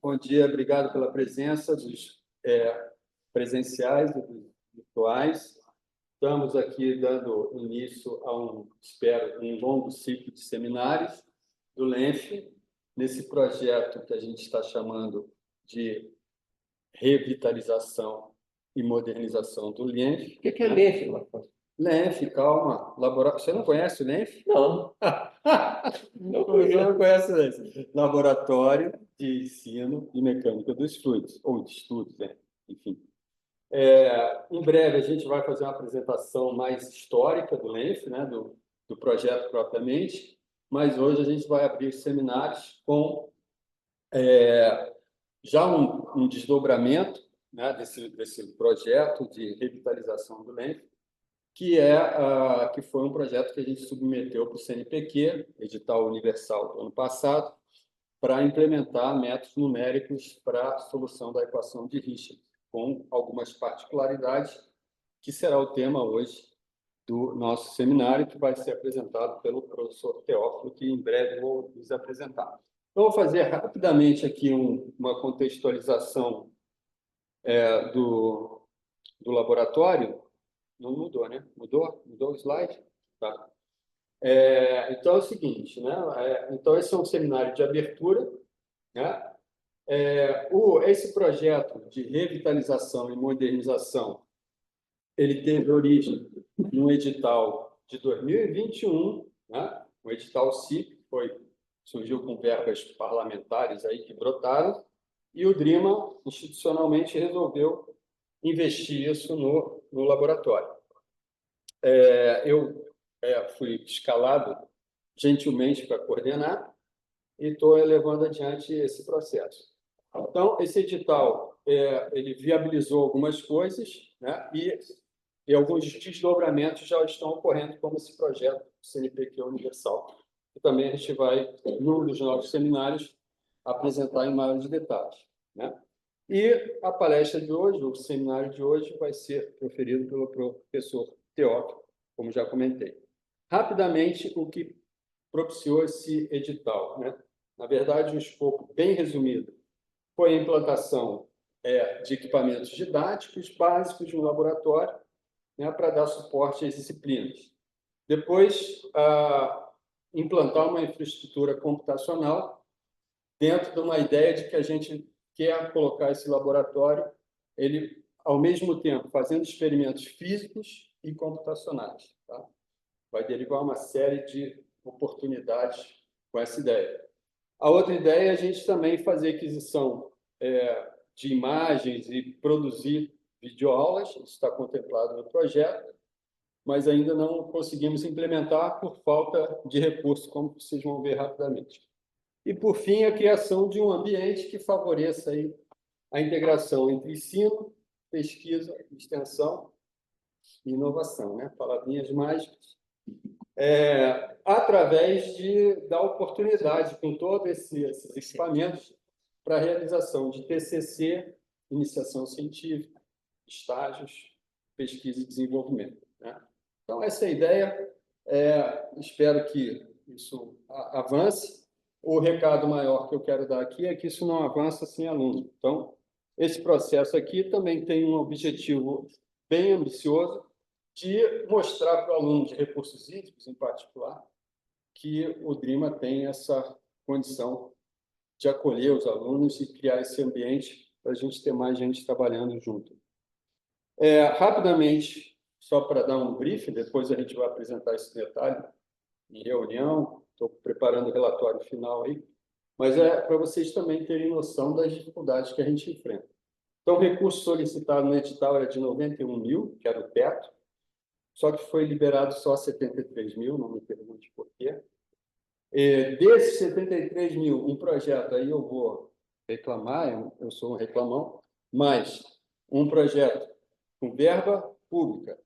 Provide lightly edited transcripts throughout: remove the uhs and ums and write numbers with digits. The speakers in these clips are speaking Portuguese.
Bom dia, obrigado pela presença dos presenciais e dos virtuais. Estamos aqui dando início a espero, um longo ciclo de seminários do LENF, nesse projeto que a gente está chamando de revitalização e modernização do LENF. O que é LENF, Marcos? LENF, calma. Você não conhece o LENF? Não. Não conhece o LENF. Laboratório de Ensino e Mecânica dos Fluidos, ou de Estudos, né? Enfim. Em breve, a gente vai fazer uma apresentação mais histórica do LENF, né? do projeto propriamente, mas hoje a gente vai abrir seminários com já um desdobramento, né? desse projeto de revitalização do LENF, que foi um projeto que a gente submeteu para o CNPq, edital universal do ano passado, para implementar métodos numéricos para a solução da equação de Richet, com algumas particularidades, que será o tema hoje do nosso seminário, que vai ser apresentado pelo professor Teófilo, que em breve vou lhes apresentar. Então, vou fazer rapidamente aqui uma contextualização do laboratório. Não mudou, né? Mudou? Mudou o slide? Tá. Então, é o seguinte, né? Então, esse é um seminário de abertura, né? Esse projeto de revitalização e modernização, ele teve origem num edital de 2021, né? O edital CIP, surgiu com verbas parlamentares aí que brotaram, e o DRIMA, institucionalmente, resolveu investir isso no laboratório. Eu fui escalado gentilmente para coordenar e estou levando adiante esse processo. Então, esse edital ele viabilizou algumas coisas, né? E alguns desdobramentos já estão ocorrendo, como esse projeto CNPq Universal, que também a gente vai, num dos nossos seminários, apresentar em maiores detalhes, né? E a palestra de hoje, o seminário de hoje, vai ser proferido pelo professor Teófilo, como já comentei. Rapidamente, o que propiciou esse edital, né? Na verdade, um escopo bem resumido foi a implantação de equipamentos didáticos básicos no laboratório, né, para dar suporte às disciplinas. Depois, implantar uma infraestrutura computacional dentro de uma ideia de que a gente quer colocar esse laboratório, ele, ao mesmo tempo, fazendo experimentos físicos e computacionais. Tá? Vai derivar uma série de oportunidades com essa ideia. A outra ideia é a gente também fazer aquisição de imagens e produzir videoaulas, isso está contemplado no projeto, mas ainda não conseguimos implementar por falta de recursos, como vocês vão ver rapidamente. E, por fim, a criação de um ambiente que favoreça aí a integração entre ensino, pesquisa, extensão e inovação, né? Palavrinhas mágicas. Através da oportunidade, com todos esses equipamentos, para a realização de TCC, iniciação científica, estágios, pesquisa e desenvolvimento, né? Então, essa é a ideia. Espero que isso avance. O recado maior que eu quero dar aqui é que isso não avança sem aluno. Então, esse processo aqui também tem um objetivo bem ambicioso de mostrar para o aluno de recursos hídricos, em particular, que o DRIMA tem essa condição de acolher os alunos e criar esse ambiente para a gente ter mais gente trabalhando junto. Rapidamente, só para dar um briefing, depois a gente vai apresentar esse detalhe em reunião, estou preparando o relatório final aí, mas para vocês também terem noção das dificuldades que a gente enfrenta. Então, o recurso solicitado no edital era de 91 mil, que era o teto, só que foi liberado só 73 mil, não me pergunte por quê. Desses 73 mil, um projeto, aí eu vou reclamar, eu sou um reclamão, mas um projeto com verba pública,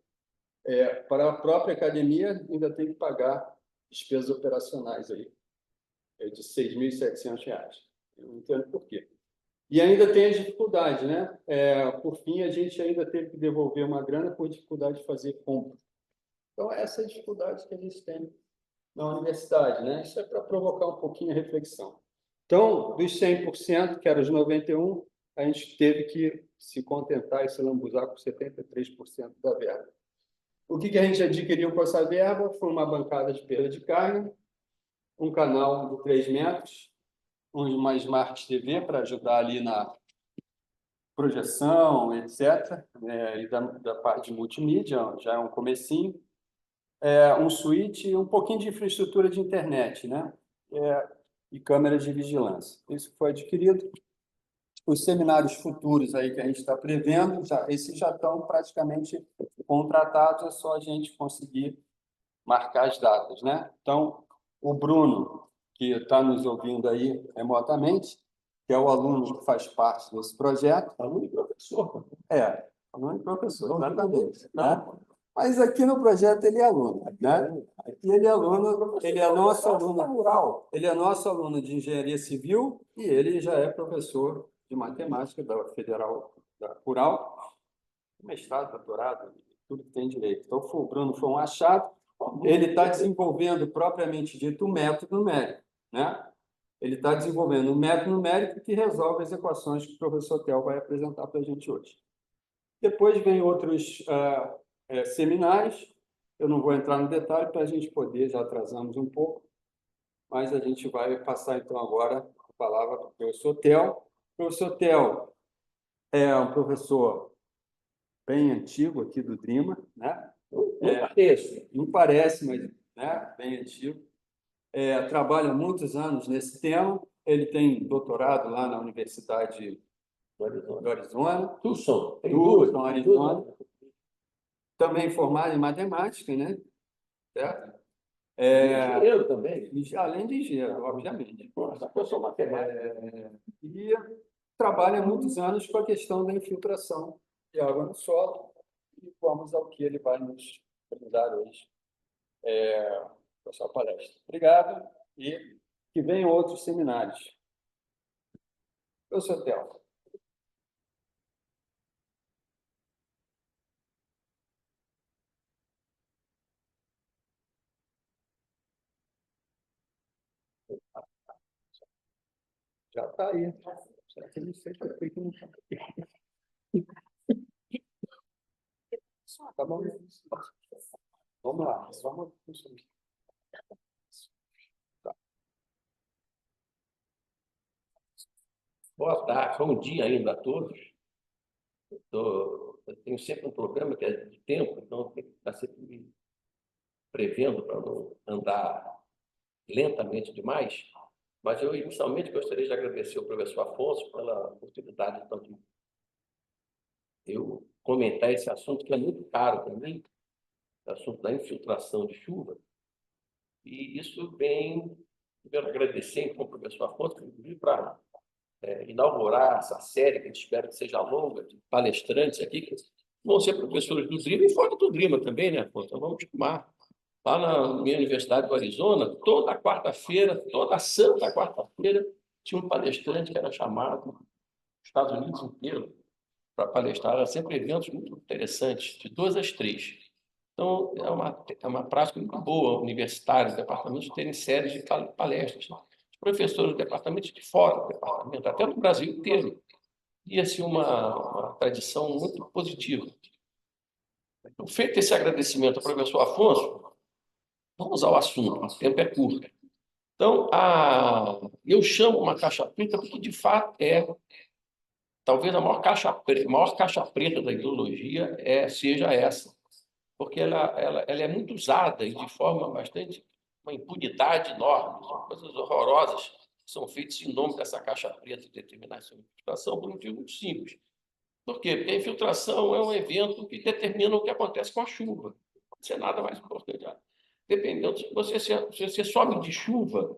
para a própria academia ainda tem que pagar despesas operacionais aí, de R$ 6.700. Eu não entendo por quê. E ainda tem as dificuldades, né? Por fim, a gente ainda teve que devolver uma grana por dificuldade de fazer compra. Então, essa é a dificuldade que a gente tem na universidade, né? Isso é para provocar um pouquinho a reflexão. Então, dos 100%, que eram os 91%, a gente teve que se contentar e se lambuzar com 73% da verba. O que a gente adquiriu com essa verba foi uma bancada de perda de carga, um canal de 3 metros, uma Smart TV para ajudar ali na projeção, etc., e da parte de multimídia, já é um comecinho, um switch e um pouquinho de infraestrutura de internet, né? E câmeras de vigilância. Isso foi adquirido. Os seminários futuros aí que a gente está prevendo, esses já estão praticamente contratados, é só a gente conseguir marcar as datas, né? Então, o Bruno, que está nos ouvindo aí remotamente, que é o aluno que faz parte desse projeto. Aluno e professor. Aluno e professor, exatamente. Né? Mas aqui no projeto ele é aluno, né? Aqui ele é aluno, ele é nosso aluno rural. Ele é nosso aluno de engenharia civil e ele já é professor de matemática da Federal da Rural, mestrado, doutorado, tudo que tem direito. Então, o Bruno foi um achado. Ele está desenvolvendo, propriamente dito, o método numérico, né? Ele está desenvolvendo um método numérico que resolve as equações que o professor Tel vai apresentar para a gente hoje. Depois vem outros seminários. Eu não vou entrar no detalhe para a gente poder, já atrasamos um pouco, mas a gente vai passar, então, agora a palavra para o professor Tel. O professor Tel é um professor bem antigo aqui do DRIMA, né? Não parece, mas, né, bem antigo. Trabalha há muitos anos nesse tema. Ele tem doutorado lá na Universidade do Arizona. Tucson, Arizona. Também formado em matemática, né? Certo? Engenheiro também. Além de engenheiro, obviamente. Nossa, eu sou matemático. E trabalha há muitos anos com a questão da infiltração de água no solo. E vamos ao que ele vai nos brindar hoje com a sua palestra. Obrigado e que venham outros seminários. Professor Tel. Já está aí. Será que não sei por que não está? Tá bom. Vamos lá. Vamos. Tá. Boa tarde, bom dia ainda a todos. Eu tenho sempre um problema que é de tempo, então eu tenho que estar sempre me prevendo para não andar lentamente demais. Mas eu, inicialmente, gostaria de agradecer ao professor Afonso pela oportunidade então, de eu comentar esse assunto que é muito caro para mim, o assunto da infiltração de chuva. E isso vem, quero agradecer então, ao professor Afonso, inclusive para inaugurar essa série, que a gente espera que seja longa, de palestrantes aqui, que vão ser professores do DRIMA e fora do DRIMA também, né, Afonso? Então, vamos chamar. Lá na minha Universidade do Arizona, toda quarta-feira, toda santa quarta-feira, tinha um palestrante que era chamado dos Estados Unidos inteiro para palestrar. Era sempre eventos muito interessantes, de 2 às 3. Então, é uma prática muito boa, universitários, departamentos, terem séries de palestras. Os professores do departamento de fora do departamento, até no Brasil inteiro. E, assim, uma tradição muito positiva. Então, feito esse agradecimento ao professor Afonso, vamos ao assunto, o tempo é curto. Então, eu chamo uma caixa preta porque, de fato, talvez a maior caixa preta da ideologia seja essa, porque ela é muito usada e de forma bastante, uma impunidade enorme, são coisas horrorosas que são feitas em nome dessa caixa preta de determinação de infiltração por um motivo muito simples. Por quê? Porque a infiltração é um evento que determina o que acontece com a chuva. Não pode ser nada mais importante. Dependendo, se você sobe de chuva,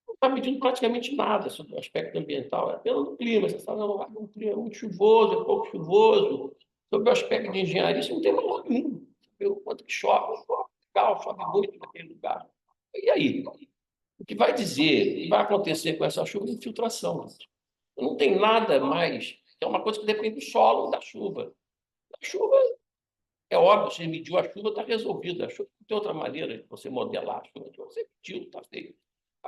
não está medindo praticamente nada sobre o aspecto ambiental, é apenas no clima. Você fala, não, um clima é muito chuvoso, é pouco chuvoso. Sobre o aspecto de engenharia, isso não tem valor nenhum. O quanto que chove, legal, chove muito naquele lugar. E aí? O que vai dizer, o que vai acontecer com essa chuva é infiltração. Não tem nada mais, é uma coisa que depende do solo e da chuva. A chuva, é óbvio, você mediu a chuva, está resolvido. A chuva não tem outra maneira de você modelar a chuva, você mediu, está feito.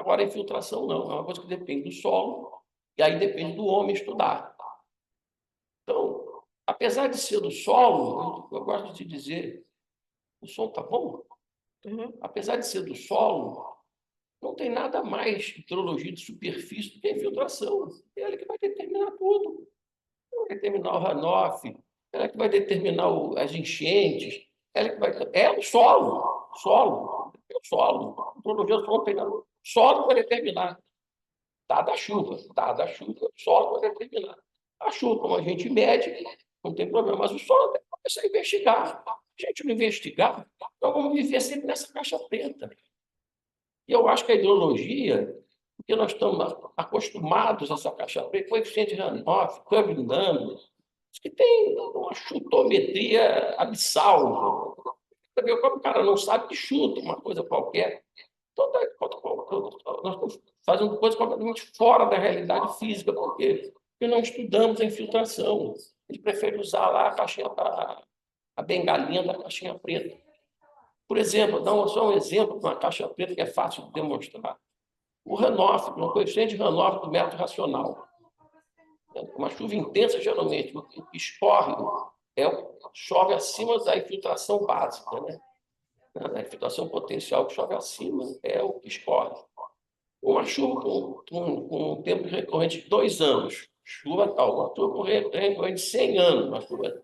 Agora, a infiltração não, é uma coisa que depende do solo, e aí depende do homem estudar. Então, apesar de ser do solo, eu gosto de dizer, o som está bom? Apesar de ser do solo, não tem nada mais hidrologia de superfície do que a infiltração. É ela que vai determinar tudo. Ela vai determinar o runoff, ela que vai determinar as enchentes, ela que vai... É o solo, solo, é o solo. A hidrologia do solo não tem nada. O solo vai determinar. Dada a chuva, o solo vai determinar. A chuva, como a gente mede, não tem problema, mas o solo tem que começar a investigar. Se a gente não investigar, nós vamos viver sempre nessa caixa preta. E eu acho que a hidrologia, porque nós estamos acostumados a essa caixa preta, coeficiente de Ranoff, curve number, que tem uma chutometria abissal. Como o cara não sabe que chuta uma coisa qualquer. Então, nós estamos fazendo coisas completamente fora da realidade física, porque não estudamos a infiltração. A gente prefere usar lá a bengalinha da caixinha preta. Por exemplo, dá só um exemplo de uma caixa preta que é fácil de demonstrar. O runoff, o coeficiente de runoff do método racional. Uma chuva intensa, geralmente, o que escorre chove acima da infiltração básica, né? A infiltração potencial que chove acima é o que escorre. Uma chuva com um tempo recorrente de 2 anos, chuva tal, uma chuva recorrente de 100 anos, uma chuva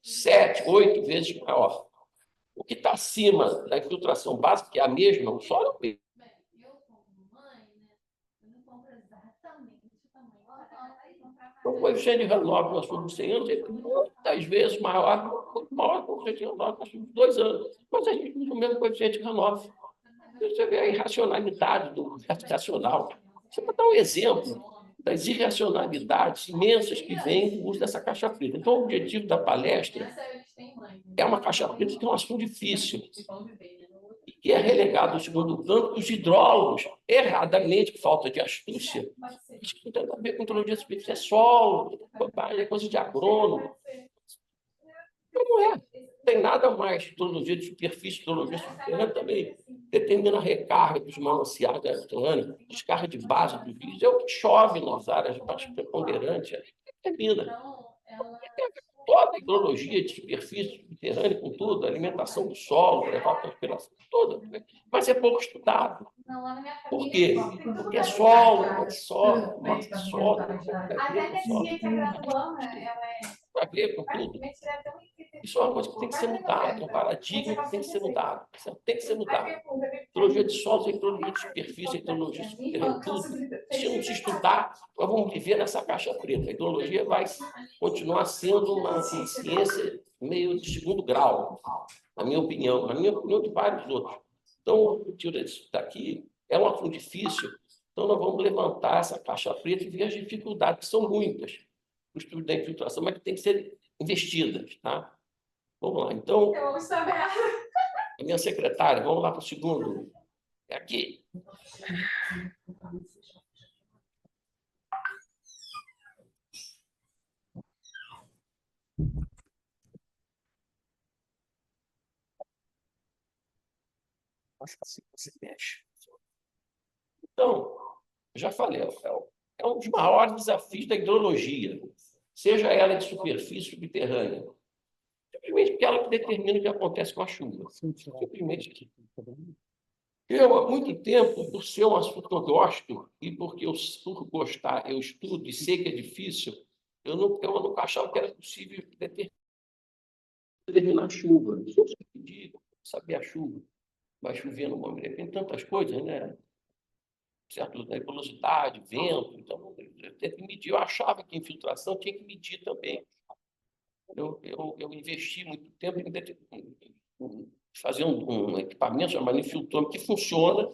7, 8 vezes maior. O que está acima da infiltração básica, que é a mesma, o solo é o mesmo. Então, o coeficiente de runoff na chuva de 100 anos é muitas vezes maior que o coeficiente de runoff na chuva de 2 anos. Mas a gente usa o mesmo coeficiente de runoff. Você vê a irracionalidade do método racional. Você vai dar um exemplo das irracionalidades imensas que vêm do uso dessa caixa preta. Então, o objetivo da palestra é uma caixa preta que é um assunto difícil e que é relegado ao segundo plano os hidrólogos, erradamente, por falta de astúcia, isso não tem nada a ver com hidrologia de superfície, é solo, é coisa de agrônomo. Não é. Não tem nada mais. Hidrologia de superfície, hidrologia subterrânea também determina a recarga dos mananciais da subterrânea, descarga de base dos rios. É o que chove nas áreas mais preponderantes. Determina. Toda a hidrologia de superfície subterrânea, com tudo, a alimentação do solo, evapotranspiração, toda, mas é pouco estudado. Por quê? Porque é solo, é solo, é solo. Vai ver com tudo. Isso é uma coisa que tem que ser mudada, é um paradigma que tem que ser mudado. Tem que ser mudado. Hidrologia de solos, hidrologia de superfície, hidrologia subterrânea, tudo. Se não se estudar, nós vamos viver nessa caixa preta. A hidrologia vai continuar sendo uma ciência meio de segundo grau, na minha opinião de vários outros. Então, o tiro daqui é um assunto difícil, então nós vamos levantar essa caixa preta e ver as dificuldades, que são muitas, o estudo da infiltração, mas que tem que ser investidas, tá? Vamos lá, então... A minha secretária, vamos lá para o segundo. É aqui. Acho que assim você mexe. Então, já falei, é um dos maiores desafios da hidrologia, seja ela de superfície subterrânea. Simplesmente porque ela que determina o que acontece com a chuva. Simplesmente aqui. Eu, há muito tempo, por ser um assunto que eu gosto e porque por gostar, eu estudo e sei que é difícil, eu não achava que era possível determinar a chuva. Eu sempre pedi saber a chuva. Vai chover no momento, tem tantas coisas, né? Certo? Nebulosidade, vento, então eu tenho que medir. Eu achava que infiltração tinha que medir também. Eu investi muito tempo em fazer um equipamento chamado infiltrômetro que funciona.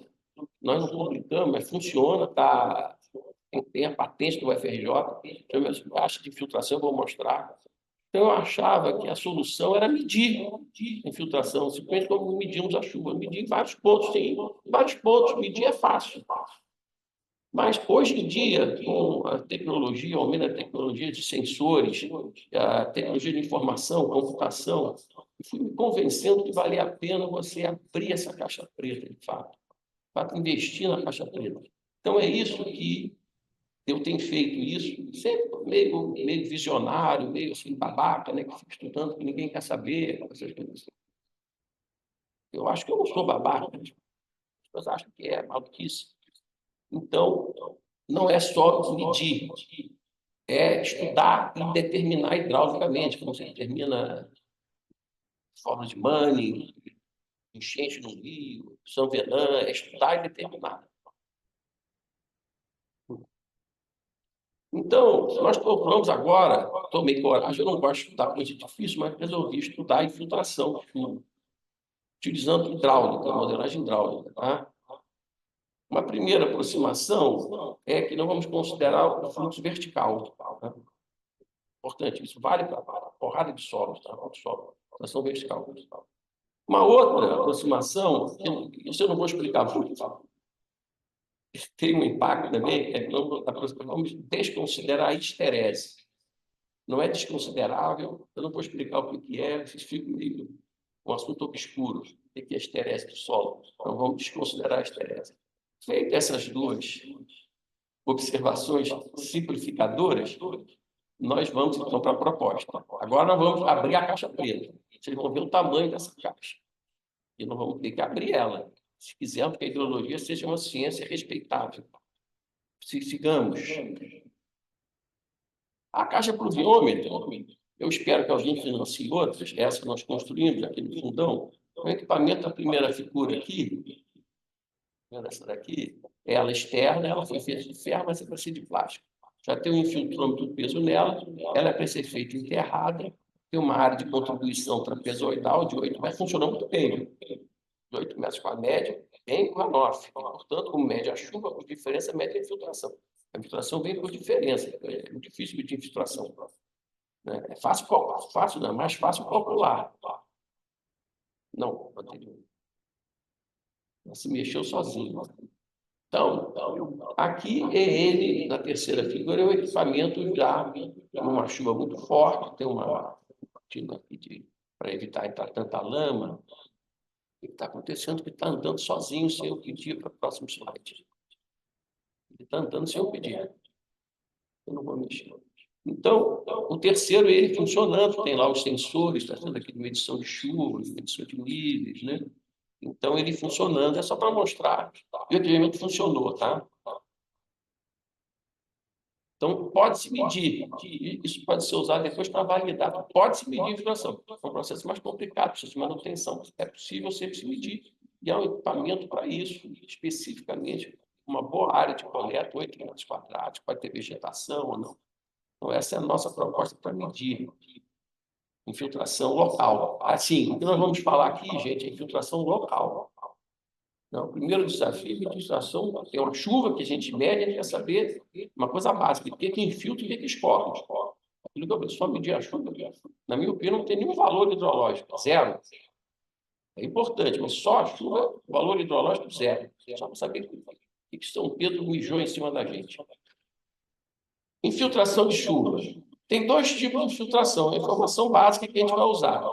Nós não publicamos, mas funciona, tá? Tem a patente do UFRJ, chama taxa de infiltração, eu vou mostrar. Então, eu achava que a solução era medir a infiltração, simplesmente como medimos a chuva. Medir em vários pontos, tem vários pontos, medir é fácil. Mas, hoje em dia, com a tecnologia, aumento da tecnologia de sensores, a tecnologia de informação, computação, eu fui me convencendo que valia a pena você abrir essa caixa preta, de fato. para investir na caixa preta. Então, é isso que eu tenho feito isso, sempre meio visionário, meio assim, babaca, né, que fica estudando, que ninguém quer saber, essas coisas assim. Eu acho que eu não sou babaca, as pessoas acham que é maluquice. Então, não é só medir, é estudar e determinar hidraulicamente, como você determina forma de Manning, enchente no rio, São Venã, é estudar e determinar. Então, nós procuramos agora, tomei coragem, eu não gosto de estudar coisa difícil, mas resolvi estudar infiltração de fundo, utilizando hidráulica, modelagem hidráulica. Tá? Uma primeira aproximação é que nós vamos considerar o fluxo vertical. Tá? Importante, isso vale para a porrada de solos, tá? Infiltração vertical. Uma outra aproximação, que isso eu não vou explicar muito, tem um impacto também, vamos desconsiderar a histerese. Não é desconsiderável, eu não vou explicar o que é, vocês ficam meio um assunto obscuro, o que é a histerese do solo. Então, vamos desconsiderar a histerese. Feitas essas duas observações simplificadoras, nós vamos, então, para a proposta. Agora, nós vamos abrir a caixa preta. Vocês vão ver o tamanho dessa caixa. E nós vamos ter que abrir ela, se quisermos que a hidrologia seja uma ciência respeitável. Sigamos. A caixa pluviômetra, eu espero que alguém financie outras, essa que nós construímos aqui no fundão. O equipamento da primeira figura aqui, essa daqui, ela externa, ela foi feita de ferro, mas é para ser de plástico. Já tem um infiltrômetro de peso nela, ela é para ser feita enterrada, tem uma área de contribuição trapezoidal de 8 metros, funciona muito bem, de 8 metros com a média, bem com a NOF. Portanto, como mede a chuva, por diferença, mede a infiltração. A infiltração vem por diferença, é muito difícil medir infiltração. Né? É fácil, não é mais fácil calcular. Não, se mexeu sozinho. Então, aqui é ele, na terceira figura, é o equipamento já numa chuva muito forte, tem uma cortina aqui para evitar entrar tanta lama. O que está acontecendo? Que está andando sozinho sem eu pedir para o próximo slide. Ele está andando sem eu pedir. Eu não vou mexer. Então, o terceiro, ele funcionando, tem lá os sensores, está sendo aqui de medição de chuva, de medição de níveis, né? Então, ele funcionando, é só para mostrar. E o equipamento funcionou, tá? Então, pode-se medir. Isso pode ser usado depois para validar. Pode-se medir a infiltração. É um processo mais complicado, precisa de manutenção. É possível sempre se medir. E há um equipamento para isso, especificamente, uma boa área de coleta, 8 metros quadrados, pode ter vegetação ou não. Então, essa é a nossa proposta para medir infiltração local. Assim, o que nós vamos falar aqui, gente, é infiltração local. Não, o primeiro desafio é a infiltração. Tem uma chuva que a gente mede, a gente quer saber uma coisa básica, o que infiltra e o que escorre. Aquilo que eu só medir a chuva, na minha opinião, não tem nenhum valor hidrológico, zero. É importante, mas só a chuva, valor hidrológico, zero. Só para saber o que São Pedro mijou em cima da gente. Infiltração de chuva. Tem dois tipos de infiltração, a informação básica que a gente vai usar.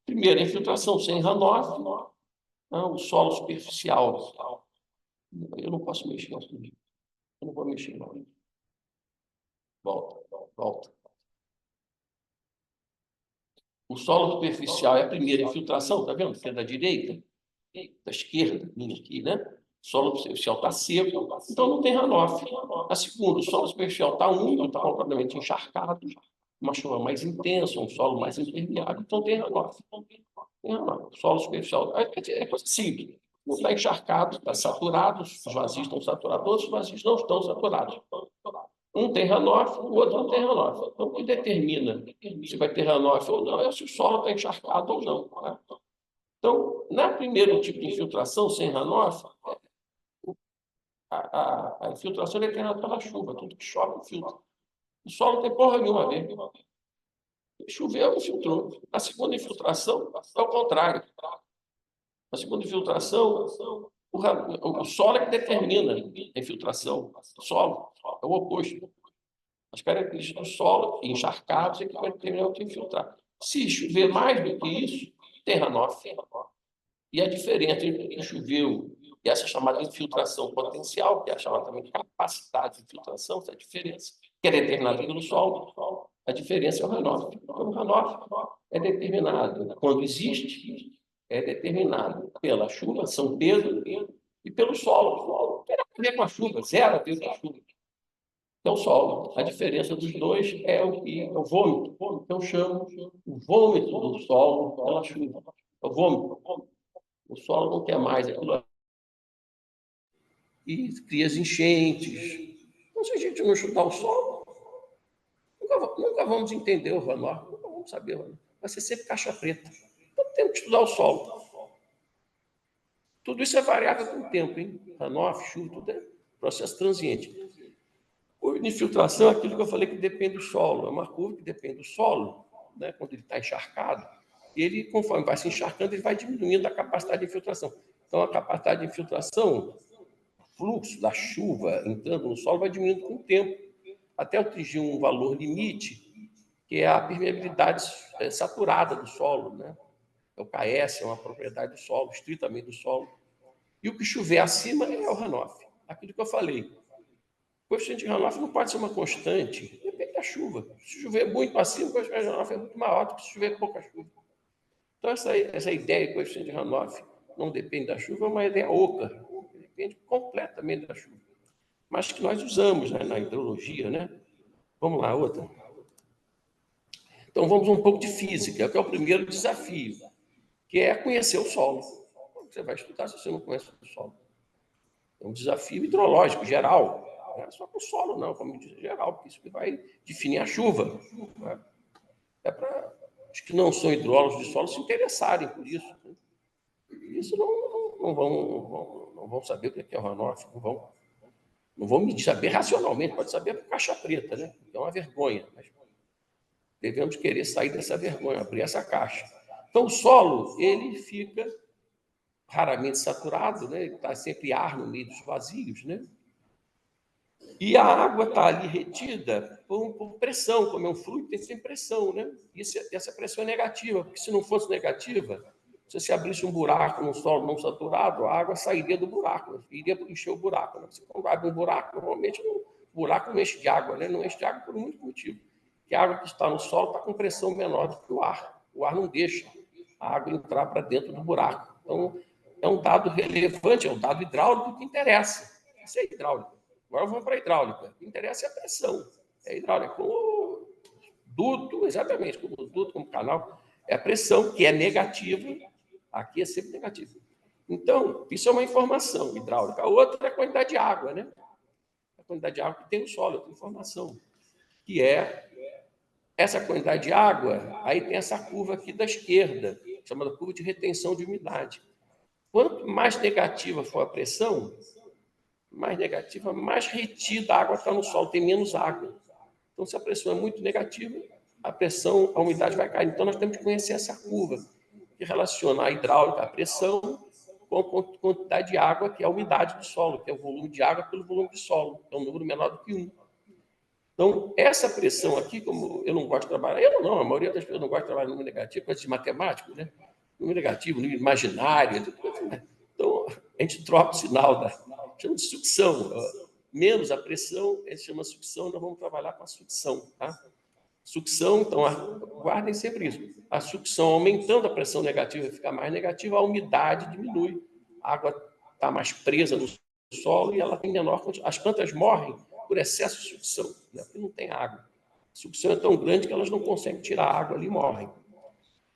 Primeiro, a infiltração sem runoff, o solo superficial. Eu não posso mexer. Eu não vou mexer, não. Volta. O solo superficial é a primeira infiltração, está vendo? Que é da direita, da esquerda, minha aqui, né? O solo superficial está seco, então não tem runoff. A segunda, o solo superficial está úmido, está completamente encharcado, uma chuva mais intensa, um solo mais impermeável, então tem runoff. O solo superficial é coisa simples. Não está encharcado, está saturado, os vazios estão saturados, outros vazios não estão saturados. Um tem runoff, o outro não tem runoff. Então, o que determina se vai ter runoff ou não é se o solo está encharcado ou não. Né? Então, na primeiro tipo de infiltração, sem runoff, a infiltração é determinada pela chuva, tudo que chove infiltra. O solo não tem porra nenhuma a ver. Choveu, infiltrou. A segunda infiltração é o contrário. A segunda infiltração, o solo é que determina a infiltração. O solo é o oposto. As características do solo, encharcados, é que vai determinar o que infiltrar. Se chover mais do que isso, tem runoff. E a diferença entre o que choveu E essa chamada infiltração potencial, que é a chamada também capacidade de infiltração, essa diferença, que é determinada pelo solo, a diferença é o runoff. Então, o runoff é determinado, quando existe, é determinado pela chuva, São Pedro, e pelo solo. O solo tem a ver com a chuva, zero a ver com a chuva. É o solo. A diferença dos dois é o vômito. Eu chamo o vômito do solo pela chuva. É o vômito. O solo não quer mais aquilo. E cria as enchentes. Então, se a gente não estudar o solo, nunca vamos entender o runoff, nunca vamos saber. Vai ser sempre caixa preta. Então, temos que estudar o solo. Tudo isso é variável com o tempo, hein? Runoff, chuva, tudo é processo transiente. A infiltração é aquilo que eu falei que depende do solo. É uma curva que depende do solo, né? Quando ele está encharcado. E ele, conforme vai se encharcando, ele vai diminuindo a capacidade de infiltração. Então, a capacidade de infiltração, o fluxo da chuva entrando no solo, vai diminuindo com o tempo, até atingir um valor limite, que é a permeabilidade saturada do solo, né? O KS é uma propriedade do solo, estritamente do solo. E o que chover acima é o runoff. Aquilo que eu falei. O coeficiente de runoff não pode ser uma constante, depende da chuva. Se chover muito acima, o coeficiente de runoff é muito maior do que se chover pouca chuva. Então, essa ideia de coeficiente de runoff não depende da chuva é uma ideia oca, depende completamente da chuva. Mas que nós usamos, né, na hidrologia, né? Vamos lá, outra. Então, vamos um pouco de física, que é o primeiro desafio, que é conhecer o solo. Você vai estudar se você não conhece o solo. É um desafio hidrológico geral. Não é só para o solo, não, como diz geral, porque isso que vai definir a chuva. Né? É para os que não são hidrólogos de solo se interessarem por isso. Né? Isso não vão saber o que é o runoff, não vão medir, saber racionalmente, pode saber por caixa preta, né? É uma vergonha, mas devemos querer sair dessa vergonha, abrir essa caixa. Então, o solo, ele fica raramente saturado, né? Ele está sempre ar no meio dos vazios, né? E a água está ali retida por pressão, como é um fluido, tem sempre pressão, né? Essa pressão é negativa, porque se não fosse negativa, se você abrisse um buraco no solo não saturado, a água sairia do buraco, iria encher o buraco. Né? Você, quando abre um buraco, normalmente o buraco não enche de água, né? Não enche de água por muito motivo. Porque a água que está no solo está com pressão menor do que o ar. O ar não deixa a água entrar para dentro do buraco. Então, é um dado relevante, é um dado hidráulico que interessa. Isso é hidráulico. Agora vamos para a hidráulica. O que interessa é a pressão. É hidráulica. Como duto, exatamente, como duto, como canal, é a pressão, que é negativa. Aqui é sempre negativa. Então, isso é uma informação hidráulica. A outra é a quantidade de água, né? A quantidade de água que tem no solo, outra informação. Que é essa quantidade de água, aí tem essa curva aqui da esquerda, chamada curva de retenção de umidade. Quanto mais negativa for a pressão, mais negativa, mais retida a água está no solo, tem menos água. Então, se a pressão é muito negativa, a umidade vai cair. Então, nós temos que conhecer essa curva, que relaciona a hidráulica, a pressão, com a quantidade de água, que é a umidade do solo, que é o volume de água pelo volume de solo, que é um número menor do que 1. Então, essa pressão aqui, como eu não gosto de trabalhar, a maioria das pessoas não gosta de trabalhar no número negativo, coisa de matemático, né? Número negativo, número imaginário, né? Então, a gente troca o sinal chama de sucção. Menos a pressão, a gente chama de sucção, nós vamos trabalhar com a sucção. Tá? Sucção, então, guardem sempre isso. A sucção, aumentando a pressão negativa, fica mais negativa, a umidade diminui. A água está mais presa no solo e ela tem menor quantidade. As plantas morrem por excesso de sucção, né? Porque não tem água. A sucção é tão grande que elas não conseguem tirar a água ali e morrem.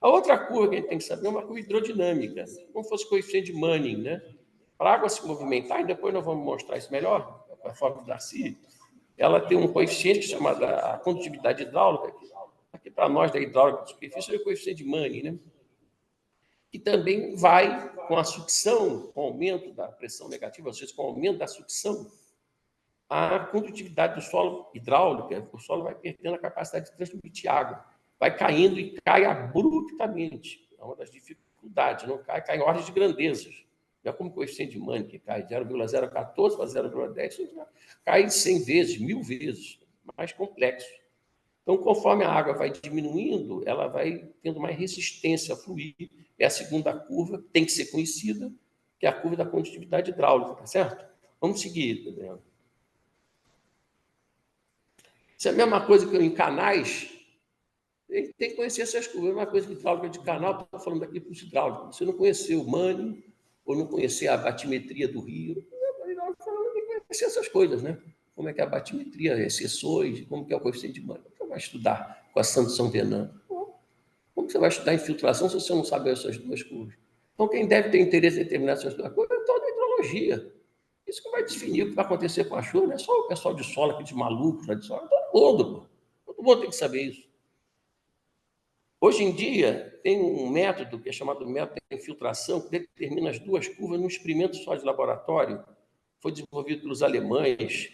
A outra curva que a gente tem que saber é uma curva hidrodinâmica, como fosse coeficiente de Manning, né? Para a água se movimentar, e depois nós vamos mostrar isso melhor, a forma do Darcy, ela tem um coeficiente chamado a condutividade hidráulica, aqui para nós da hidráulica de superfície é o coeficiente de Manning, né? Que também vai com a sucção, com o aumento da pressão negativa, ou seja, com o aumento da sucção, a condutividade do solo hidráulica, o solo vai perdendo a capacidade de transmitir água, vai caindo e cai abruptamente. É uma das dificuldades, não cai em ordens de grandezas. Não é como o coeficiente de Manning, que cai de 0,014 para 0,10, cai 100 vezes, 1000 vezes, mais complexo. Então, conforme a água vai diminuindo, ela vai tendo mais resistência a fluir. É a segunda curva, tem que ser conhecida, que é a curva da condutividade hidráulica, tá certo? Vamos seguir, Adriano. Isso é a mesma coisa que em canais. Ele tem que conhecer essas curvas. É uma coisa que hidráulica de canal, estou falando aqui para os hidráulicos. Você não conheceu o Manning, ou não conhecer a batimetria do rio, tem que conhecer essas coisas, né? Como é que é a batimetria, exceções, como que é o coeficiente de Manning. Você vai estudar com a Santos São Venâncio. Como você vai estudar infiltração se você não sabe essas duas curvas? Então, quem deve ter interesse em determinar essas duas coisas é toda a hidrologia. Isso que vai definir o que vai acontecer com a chuva, não é só o pessoal de solo, aqueles malucos lá de solo, todo mundo, pô. Todo mundo tem que saber isso. Hoje em dia, tem um método que é chamado método de infiltração, que determina as duas curvas num experimento só de laboratório. Foi desenvolvido pelos alemães.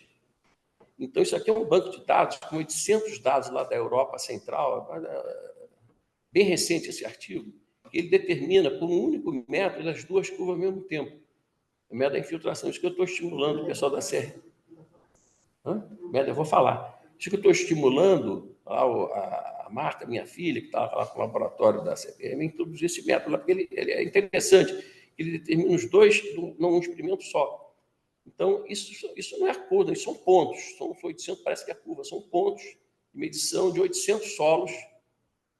Então, isso aqui é um banco de dados, com 800 dados lá da Europa Central. Bem recente esse artigo. Ele determina, por um único método, as duas curvas ao mesmo tempo. O método da infiltração. Isso que eu estou estimulando o pessoal da CR. Eu vou falar. Isso que eu estou estimulando a Marta, minha filha, que está lá no laboratório da CPM, introduzir esse método lá, porque ele é interessante. Ele determina os dois num experimento só. Então, isso não é curva, isso são pontos. São 800, parece que é curva, são pontos de medição de 800 solos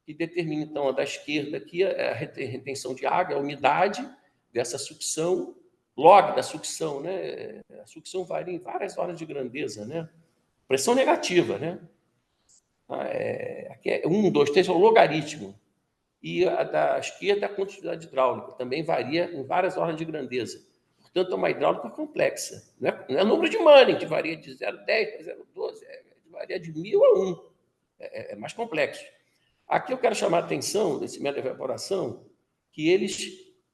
que determina, então, a da esquerda aqui a retenção de água, a umidade dessa sucção, log da sucção, né? A sucção varia em várias ordens de grandeza, né? Pressão negativa, né? Aqui é 1, 2, 3, é o logaritmo. E a da esquerda é a condutividade hidráulica, também varia em várias ordens de grandeza. Portanto, é uma hidráulica complexa. Não é número de Manning, que varia de 0,10 para 0,12, varia de 1000 a 1. É mais complexo. Aqui eu quero chamar a atenção desse método de evaporação, que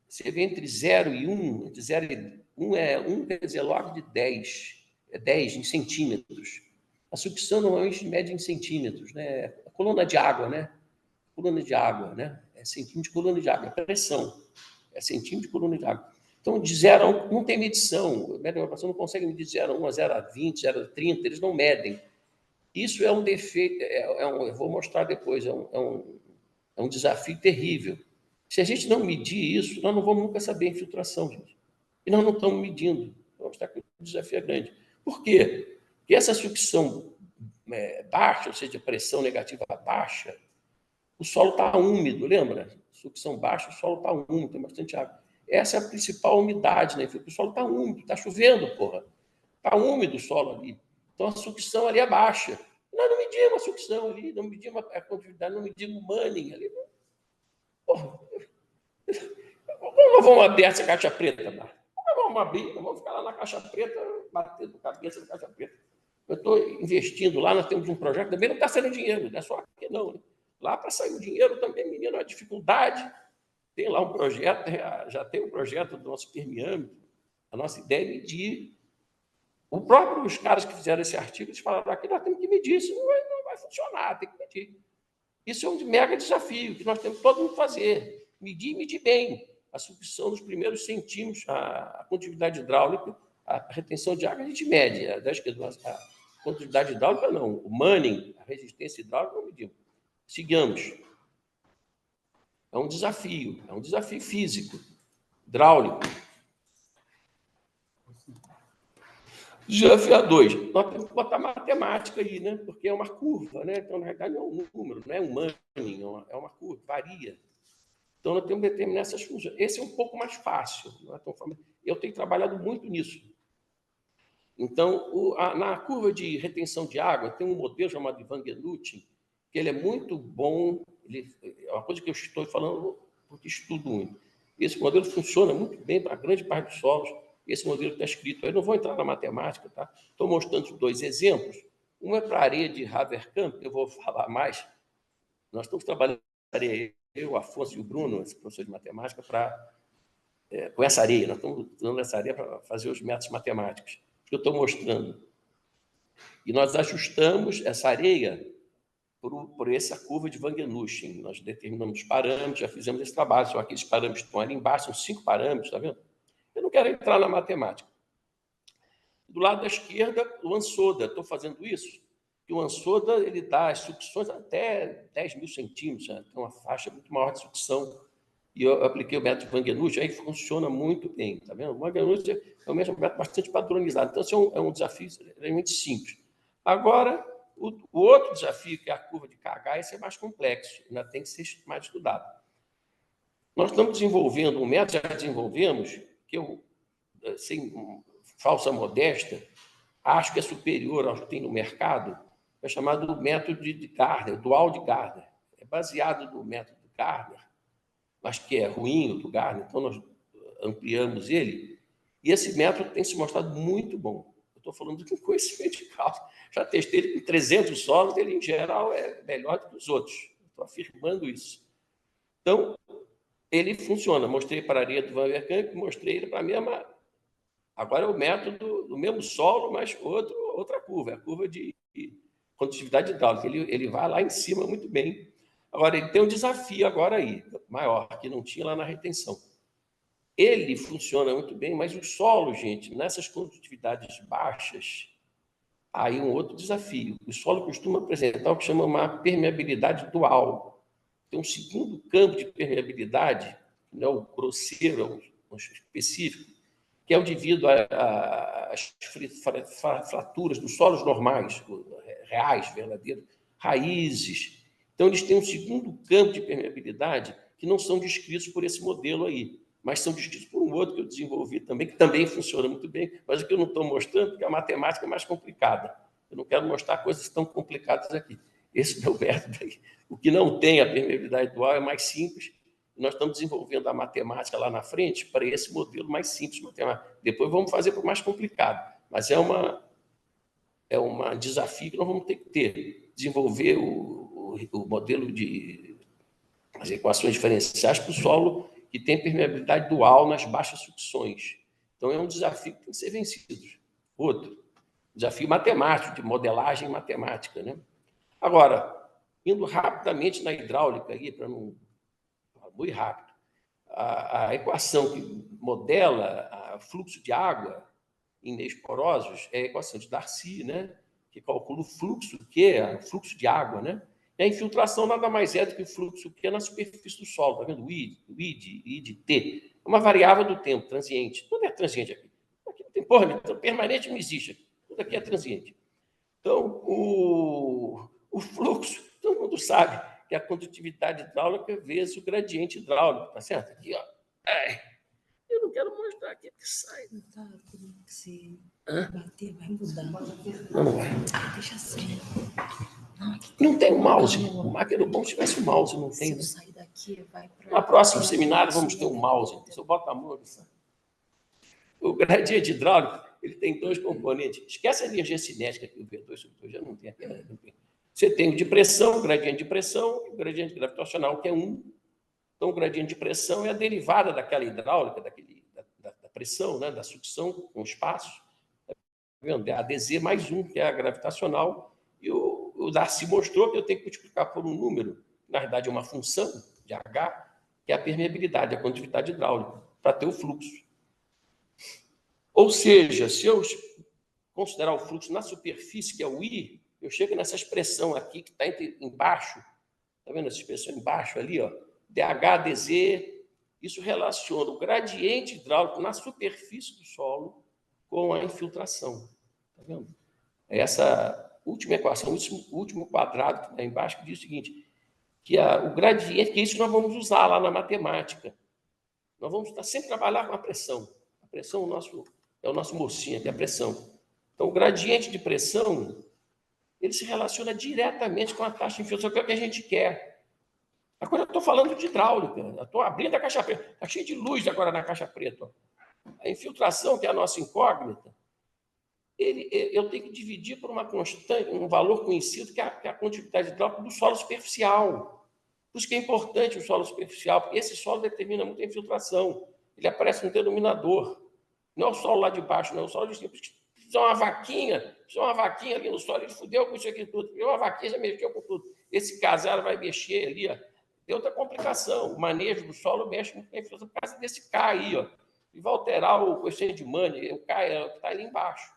você vê entre 0 e 1, entre 0 e 1 é 1, quer dizer, log de 10, é 10 em centímetros. A sucção normalmente mede em centímetros, né? A coluna de água, né? Coluna de água, né? É centímetro de coluna de água, é pressão, é centímetro de coluna de água. Então, de 0 a 1 não tem medição, o método de evaporação não consegue medir de 0 a 1 a 0 a 20, 0 a 30, eles não medem. Isso é um defeito, eu vou mostrar depois, é um desafio terrível. Se a gente não medir isso, nós não vamos nunca saber a infiltração, gente. E nós não estamos medindo. Vamos estar com um desafio grande. Por quê? Porque essa sucção baixa, ou seja, pressão negativa baixa, o solo está úmido, lembra? Sucção baixa, o solo está úmido, tem bastante água. Essa é a principal umidade, né? O solo está úmido, está chovendo, porra. Está úmido o solo ali. Então, a sucção ali é baixa. Nós não medimos a sucção ali, não medimos a condutividade, não medimos o Manning ali. Porra. Como nós vamos abrir essa caixa preta, Marta? Nós vamos abrir, nós vamos ficar lá na caixa preta, batendo cabeça na caixa preta. Eu estou investindo lá, nós temos um projeto, também não está saindo dinheiro, não é só aqui não. Né? Lá para sair o dinheiro também, menino, é uma dificuldade. Tem lá um projeto, já tem um projeto do nosso permeâmetro. A nossa ideia é medir. Os caras que fizeram esse artigo, eles falaram que nós temos que medir, isso não vai funcionar, tem que medir. Isso é um mega desafio que nós temos que todo mundo fazer. Medir e medir bem. A sucção dos primeiros centímetros, a condutividade hidráulica, a retenção de água, a gente mede. A condutividade hidráulica, não. O Manning, a resistência hidráulica, não medimos. Sigamos. É um desafio físico, hidráulico. Desafio a 2. Nós temos que botar matemática aí, né? Porque é uma curva, né? Então, na realidade, não é um número, não é um Manning, é uma curva, varia. Então, nós temos que determinar essas funções. Esse é um pouco mais fácil. Não é tão fácil. Eu tenho trabalhado muito nisso. Então, na curva de retenção de água, tem um modelo chamado de Van Genutin, que ele é muito bom. É uma coisa que eu estou falando porque estudo muito. Esse modelo funciona muito bem para grande parte dos solos. Esse modelo está escrito. Eu não vou entrar na matemática, tá? Estou mostrando 2 exemplos. Um é para a areia de Haverkamp, eu vou falar mais. Nós estamos trabalhando com areia, eu, o Afonso e o Bruno, esse professor de matemática, com essa areia. Nós estamos usando essa areia para fazer os métodos matemáticos que eu estou mostrando. E nós ajustamos essa areia por essa curva de Van Genutin. Nós determinamos parâmetros, já fizemos esse trabalho, são aqueles parâmetros que estão ali embaixo, são 5 parâmetros, está vendo? Eu não quero entrar na matemática. Do lado da esquerda, o Ansoda. Estou fazendo isso, que o Ansoda ele dá as sucções até 10 mil centímetros, né? Tem uma faixa muito maior de sucção. e eu apliquei o método Wangenuth, aí funciona muito bem, tá vendo? O Wangenuth é um método bastante padronizado, então, isso é um desafio extremamente simples. Agora, o outro desafio, que é a curva de KH, esse é mais complexo, ainda tem que ser mais estudado. Nós estamos desenvolvendo um método, já desenvolvemos, que eu, sem falsa modéstia, acho que é superior ao que tem no mercado, é chamado método de Gardner, dual de Gardner. É baseado no método de Gardner, mas que é ruim, o do Gardner, então nós ampliamos ele, e esse método tem se mostrado muito bom. Eu estou falando de conhecimento de causa. Já testei ele com 300 solos, ele, em geral, é melhor do que os outros. Estou afirmando isso. Então, ele funciona. Mostrei para a areia do Van Verkamp, mostrei ele para a mesma... Agora é o método do mesmo solo, mas outra curva, é a curva de condutividade hidráulica. Ele vai lá em cima muito bem. Agora, ele tem um desafio agora aí, maior, que não tinha lá na retenção. Ele funciona muito bem, mas o solo, gente, nessas condutividades baixas, aí um outro desafio. O solo costuma apresentar o que chama uma permeabilidade dual. Tem um segundo campo de permeabilidade, não é o grosseiro, é um específico, que é o devido às fraturas dos solos normais, reais, verdadeiros, raízes. Então, eles têm um segundo campo de permeabilidade que não são descritos por esse modelo aí, mas são descritos por um outro que eu desenvolvi também, que também funciona muito bem, mas o que eu não estou mostrando, porque a matemática é mais complicada. Eu não quero mostrar coisas tão complicadas aqui. Esse é o método aí. O que não tem a permeabilidade dual é mais simples. Nós estamos desenvolvendo a matemática lá na frente para esse modelo mais simples. Depois vamos fazer para o mais complicado. Mas é um desafio que nós vamos ter que ter. Desenvolver o modelo de as equações diferenciais para o solo que tem permeabilidade dual nas baixas sucções. Então, é um desafio que tem que ser vencido. Outro, desafio matemático, de modelagem matemática. Né? Agora, indo rapidamente na hidráulica, para não... muito rápido. A equação que modela o fluxo de água em meios porosos é a equação de Darcy, né? Que calcula o fluxo Q, o fluxo de água, né? E a infiltração nada mais é do que o fluxo Q na superfície do solo, tá vendo? O I de T. É uma variável do tempo, transiente. Tudo é transiente aqui. Aqui não tem porra, então, permanente não existe. Tudo aqui é transiente. Então, o fluxo, todo mundo sabe que a condutividade hidráulica vezes o gradiente hidráulico, tá certo? Aqui, ó. Eu não quero mostrar aqui que sai. Tá, se bater, vai mudar. Não vai. Deixa assim. Não tem o mouse. O máquina bom se tivesse o mouse, não tem. Se eu Né? sair daqui, vai para... No próximo seminário vamos ter um mouse. Se eu botar a mão, o gradiente hidráulico, ele tem dois componentes. Esquece a energia cinética que o V2 sobre V2 já não tem aquela. Você tem o de pressão, o gradiente de pressão, e o gradiente gravitacional, que é 1. Então, o gradiente de pressão é a derivada daquela hidráulica, da pressão, né, da sucção com espaço. Tá vendo? É a dz mais 1, que é a gravitacional. E o Darcy mostrou que eu tenho que multiplicar por um número, na verdade é uma função de H, que é a permeabilidade, a condutividade hidráulica, para ter o fluxo. Ou seja, se eu considerar o fluxo na superfície, que é o I, eu chego nessa expressão aqui que está embaixo, está vendo essa expressão embaixo ali, ó, dH, dz, isso relaciona o gradiente hidráulico na superfície do solo com a infiltração. Está vendo? Essa última equação, o último quadrado que está embaixo, que diz o seguinte, que o gradiente, que isso nós vamos usar lá na matemática. Nós vamos sempre trabalhar com a pressão. A pressão é o nosso mocinho aqui, a pressão. Então, o gradiente de pressão, ele se relaciona diretamente com a taxa de infiltração, que é o que a gente quer. Agora eu estou falando de hidráulica, eu estou abrindo a caixa preta, está cheio de luz agora na caixa preta. Ó. A infiltração, que é a nossa incógnita, eu tenho que dividir por uma constante, um valor conhecido, que é a condutividade hidráulica do solo superficial. Por isso que é importante o solo superficial, porque esse solo determina muito a infiltração. Ele aparece no denominador. Não é o solo lá de baixo, não é o solo de cima. Precisa uma vaquinha ali no solo, ele fudeu com isso aqui tudo. Uma vaquinha já mexeu com tudo. Esse casal vai mexer ali, ó. Tem outra complicação. O manejo do solo mexe muito com a infiltração por causa desse K aí, ó. E vai alterar o coeficiente de Manning, o K que está ali embaixo.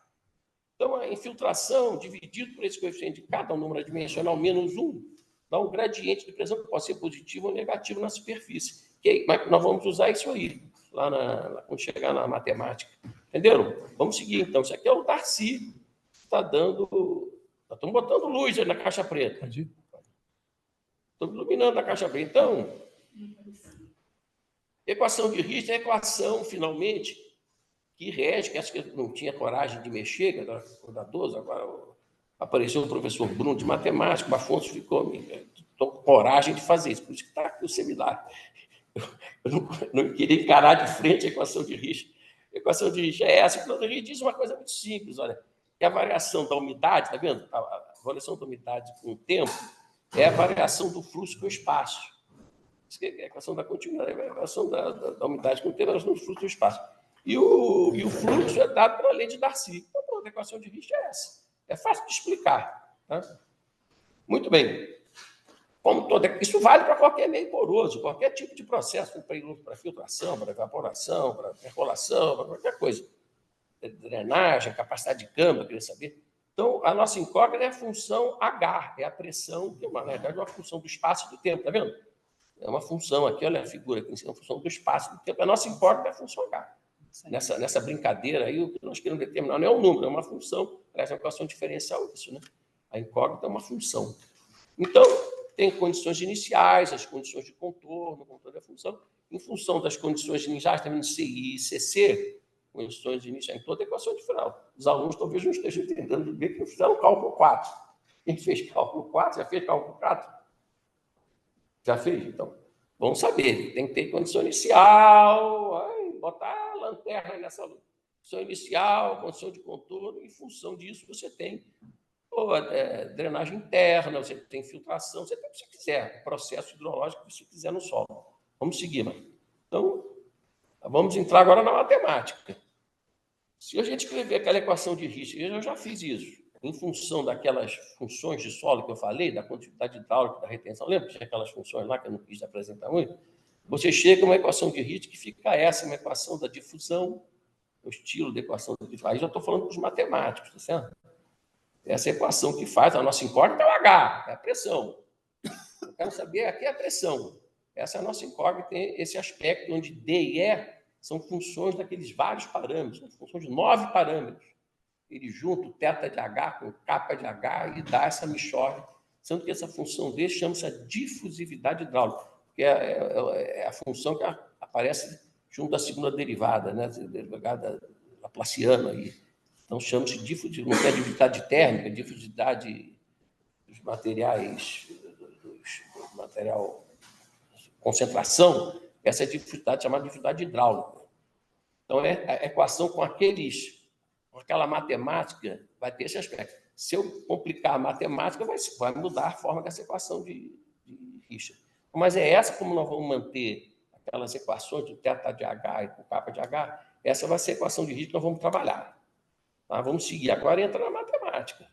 Então, a infiltração, dividido por esse coeficiente de K, dá um número dimensional menos 1, dá um gradiente de pressão que pode ser positivo ou negativo na superfície, Mas nós vamos usar isso aí, quando chegar na matemática. Entenderam? Vamos seguir, então. Isso aqui é o Darcy, que está dando... Nós estamos botando luz aí na caixa preta. Estamos iluminando a caixa preta. Então, equação de Richter é a equação, finalmente, que rege, que acho que eu não tinha coragem de mexer, que era da 12, agora apareceu o professor Bruno de matemática, o Afonso ficou, estou com coragem de fazer isso, por isso que está aqui o seminário. Eu não queria encarar de frente a equação de Richter. A equação de Richter é essa. A equação de Richter diz uma coisa muito simples, olha, que a variação da umidade, está vendo? A variação da umidade com o tempo é a variação do fluxo com o espaço. Isso que é a equação da continuidade, a equação da umidade com o tempo é a variação do fluxo com o espaço. E o fluxo é dado pela lei de Darcy. Então, a equação de Richter é essa. É fácil de explicar. Tá? Muito bem. Isso vale para qualquer meio poroso, qualquer tipo de processo, para filtração, para evaporação, para percolação, para qualquer coisa. Drenagem, capacidade de câmbio, queria saber. Então, a nossa incógnita é a função H, é a pressão, que na verdade é uma função do espaço e do tempo, está vendo? É uma função aqui, olha a figura aqui, é uma função do espaço e do tempo. A nossa incógnita é a função H. Nessa brincadeira aí, o que nós queremos determinar não é um número, é uma função. Aliás, é uma equação diferencial isso, né? A incógnita é uma função. Então, tem condições iniciais, as condições de contorno da função. Em função das condições iniciais, também no CI e CC, condições iniciais, em toda a equação diferencial. Os alunos talvez não estejam entendendo bem que fizeram cálculo 4. Quem fez cálculo 4, já fez cálculo 4? Já fez? Então, vamos saber. Tem que ter condição inicial, botar a lanterna nessa luz. Condição inicial, condição de contorno, em função disso você tem drenagem interna, você tem filtração, você tem o que você quiser, processo hidrológico que você quiser no solo. Vamos seguir, mano. Então, vamos entrar agora na matemática. Se a gente escrever aquela equação de Richter, eu já fiz isso, em função daquelas funções de solo que eu falei, da condutividade hidráulica, da retenção, lembra que tinha aquelas funções lá que eu não quis apresentar muito? Você chega a uma equação de Richter que fica essa, uma equação da difusão, o estilo da equação da difusão. Aí já estou falando para os matemáticos, tá certo? Essa equação que faz a nossa incógnita é o H, é a pressão. Eu quero saber, aqui é a pressão. Essa é a nossa incógnita, tem esse aspecto onde D e E são funções daqueles vários parâmetros, são funções de 9 parâmetros. Ele junta o θ de H com kappa de H e dá essa mixórdia, sendo que essa função D chama-se a difusividade hidráulica, que é a função que aparece junto da segunda derivada, né? Derivada laplaciana aí. Então, chama-se difusividade, não é difusividade térmica, difusividade dos materiais, do material concentração, essa é a difusividade chamada difusividade hidráulica. Então, é a equação com aquela matemática vai ter esse aspecto. Se eu complicar a matemática, vai mudar a forma dessa equação de Richter. Mas é essa como nós vamos manter aquelas equações de θ de H e com kappa de H, essa vai ser a equação de Richter que nós vamos trabalhar. Tá? Vamos seguir. Agora entra na matemática.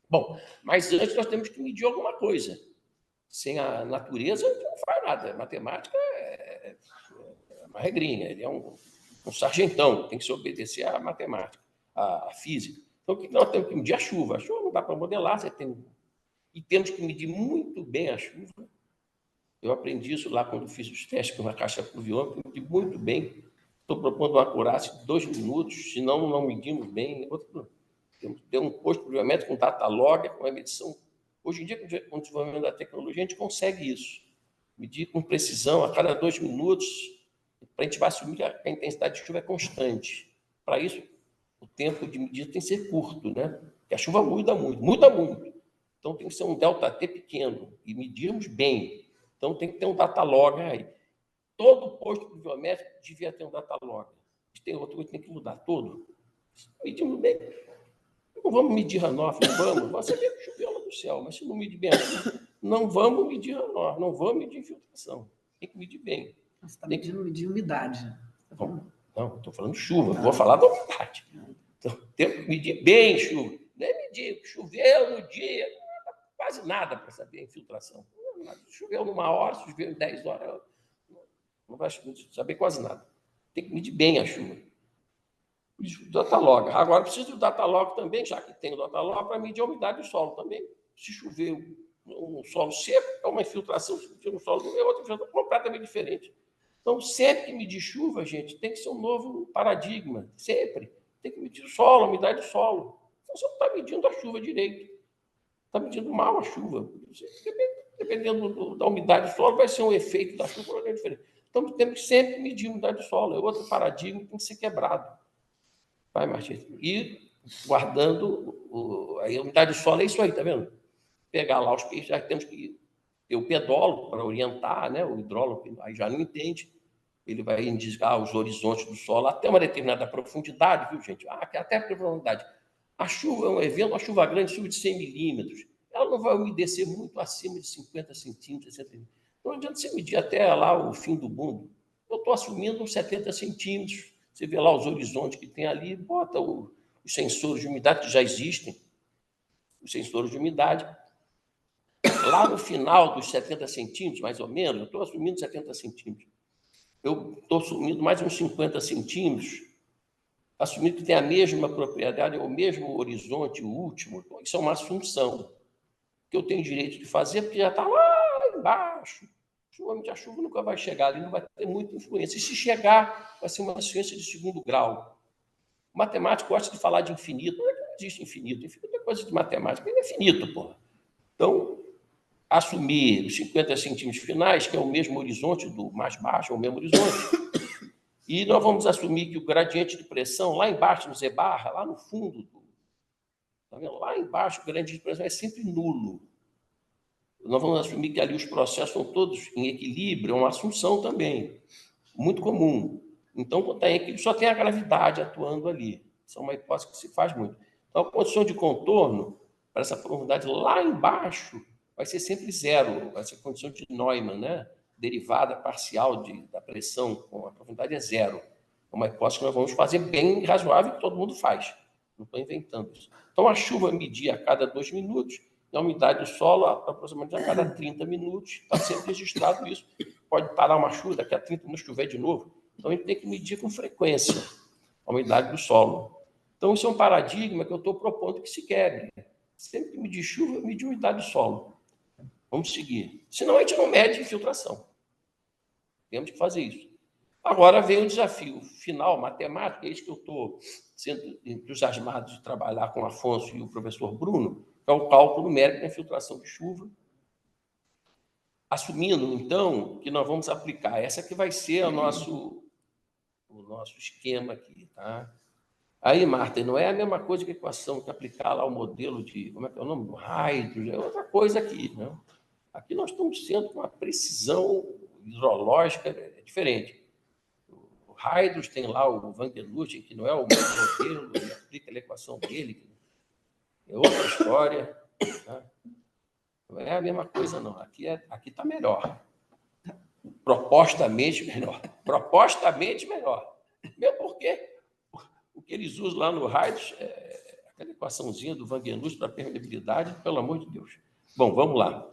Bom, mas antes nós temos que medir alguma coisa. Sem a natureza, não faz nada. A matemática é uma regrinha. Ele é um sargentão, tem que se obedecer à matemática, à física. Então, o que nós temos que medir? A chuva. A chuva não dá para modelar, e temos que medir muito bem a chuva. Eu aprendi isso lá quando fiz os testes com a caixa pluviômetra, medi muito bem. Estou propondo uma acurácia de 2 minutos, senão não medimos bem. Temos que ter um posto pluviométrico com data log, com a medição. Hoje em dia, com o desenvolvimento da tecnologia, a gente consegue isso. Medir com precisão a cada 2 minutos, para a gente vai assumir que a intensidade de chuva é constante. Para isso, o tempo de medida tem que ser curto, né? Porque a chuva muda muito. Então, tem que ser um ΔT pequeno e medirmos bem. Então, tem que ter um data log aí. Todo posto pluviométrico devia ter um data log. Tem outro que tem que mudar todo. Medimos bem. Não vamos medir runoff, não vamos. Você vê que choveu lá do céu, mas se não medir bem, não vamos medir runoff, não vamos medir infiltração. Tem que medir bem. Você está medir umidade. Não, estou falando chuva, vou falar da umidade. Então, temos que medir bem chuva. Não é medir, choveu no dia, quase nada para saber a infiltração. Choveu numa hora, se choveu em 10 horas, não vai saber quase nada. Tem que medir bem a chuva. O datalog. Agora, preciso do datalog também, já que tem o datalog, para medir a umidade do solo também. Se choveu um solo seco, é uma infiltração de um solo, é outra infiltração completamente diferente. Então, sempre que medir chuva, gente, tem que ser um novo paradigma, sempre. Tem que medir o solo, a umidade do solo. Então, você não está medindo a chuva direito. Está medindo mal a chuva. Dependendo da umidade do solo, vai ser um efeito da chuva diferente. Então, temos que sempre medir a umidade do solo. É outro paradigma que tem que ser quebrado. Vai, Martins? E guardando a umidade do solo, é isso aí, tá vendo? Pegar lá os peixes, já temos que ter o pedólogo para orientar, né? O hidrólogo aí já não entende. Ele vai indicar os horizontes do solo até uma determinada profundidade, viu, gente? Até a profundidade. A chuva é um evento, uma chuva grande, chuva de 100 milímetros, ela não vai umedecer muito acima de 50 centímetros, 60 centímetros. Não adianta você medir até lá o fim do mundo. Eu estou assumindo uns 70 centímetros. Você vê lá os horizontes que tem ali, bota os sensores de umidade que já existem, os sensores de umidade. Lá no final dos 70 centímetros, mais ou menos, eu estou assumindo 70 centímetros. Eu estou assumindo mais uns 50 centímetros, assumindo que tem a mesma propriedade, o mesmo horizonte, o último. Isso é uma assunção que eu tenho direito de fazer, porque já está lá embaixo. Provavelmente a chuva nunca vai chegar ali, não vai ter muita influência. E se chegar, vai ser uma ciência de segundo grau. O matemático gosta de falar de infinito. Não existe infinito. Infinito é coisa de matemática. Ele é infinito, porra. Então, assumir os 50 centímetros finais, que é o mesmo horizonte do mais baixo, é o mesmo horizonte, e nós vamos assumir que o gradiente de pressão, lá embaixo no Z-barra, lá no fundo, tá vendo? Lá embaixo, o gradiente de pressão é sempre nulo. Nós vamos assumir que ali os processos são todos em equilíbrio, é uma assunção também, muito comum. Então, quando está em equilíbrio, só tem a gravidade atuando ali. Isso é uma hipótese que se faz muito. Então, a condição de contorno, para essa profundidade lá embaixo, vai ser sempre zero, vai ser a condição de Neumann, né? Derivada parcial da pressão com a profundidade é zero. É uma hipótese que nós vamos fazer bem razoável, que todo mundo faz. Não estou inventando isso. Então, a chuva medir a cada 2 minutos, e a umidade do solo aproximadamente a cada 30 minutos. Está sempre registrado isso. Pode parar uma chuva, daqui a 30 minutos chover de novo. Então, a gente tem que medir com frequência a umidade do solo. Então, isso é um paradigma que eu estou propondo que se quebre. Sempre que medir chuva, medir a umidade do solo. Vamos seguir. Senão, a gente não mede infiltração. Temos que fazer isso. Agora vem o desafio final, matemática, é isso que eu estou sendo entusiasmado de trabalhar com o Afonso e o professor Bruno, que é o cálculo numérico da infiltração de chuva, assumindo, então, que nós vamos aplicar. Essa que vai ser o nosso esquema aqui, tá? Aí, Marta, não é a mesma coisa que a equação que aplicar lá o modelo de, como é que é o nome? Do Hydro, é outra coisa aqui, né? Aqui nós estamos sendo com uma precisão hidrológica diferente. O Hydro tem lá o Van der Luchten, que não é o modelo, ele aplica a equação dele, é outra história, tá? Não é a mesma coisa, não. Aqui está melhor. Propostamente melhor. Propostamente melhor. Mesmo porque o que eles usam lá no Hydro é aquela equaçãozinha do Van der Luchten para permeabilidade, pelo amor de Deus. Bom, vamos lá.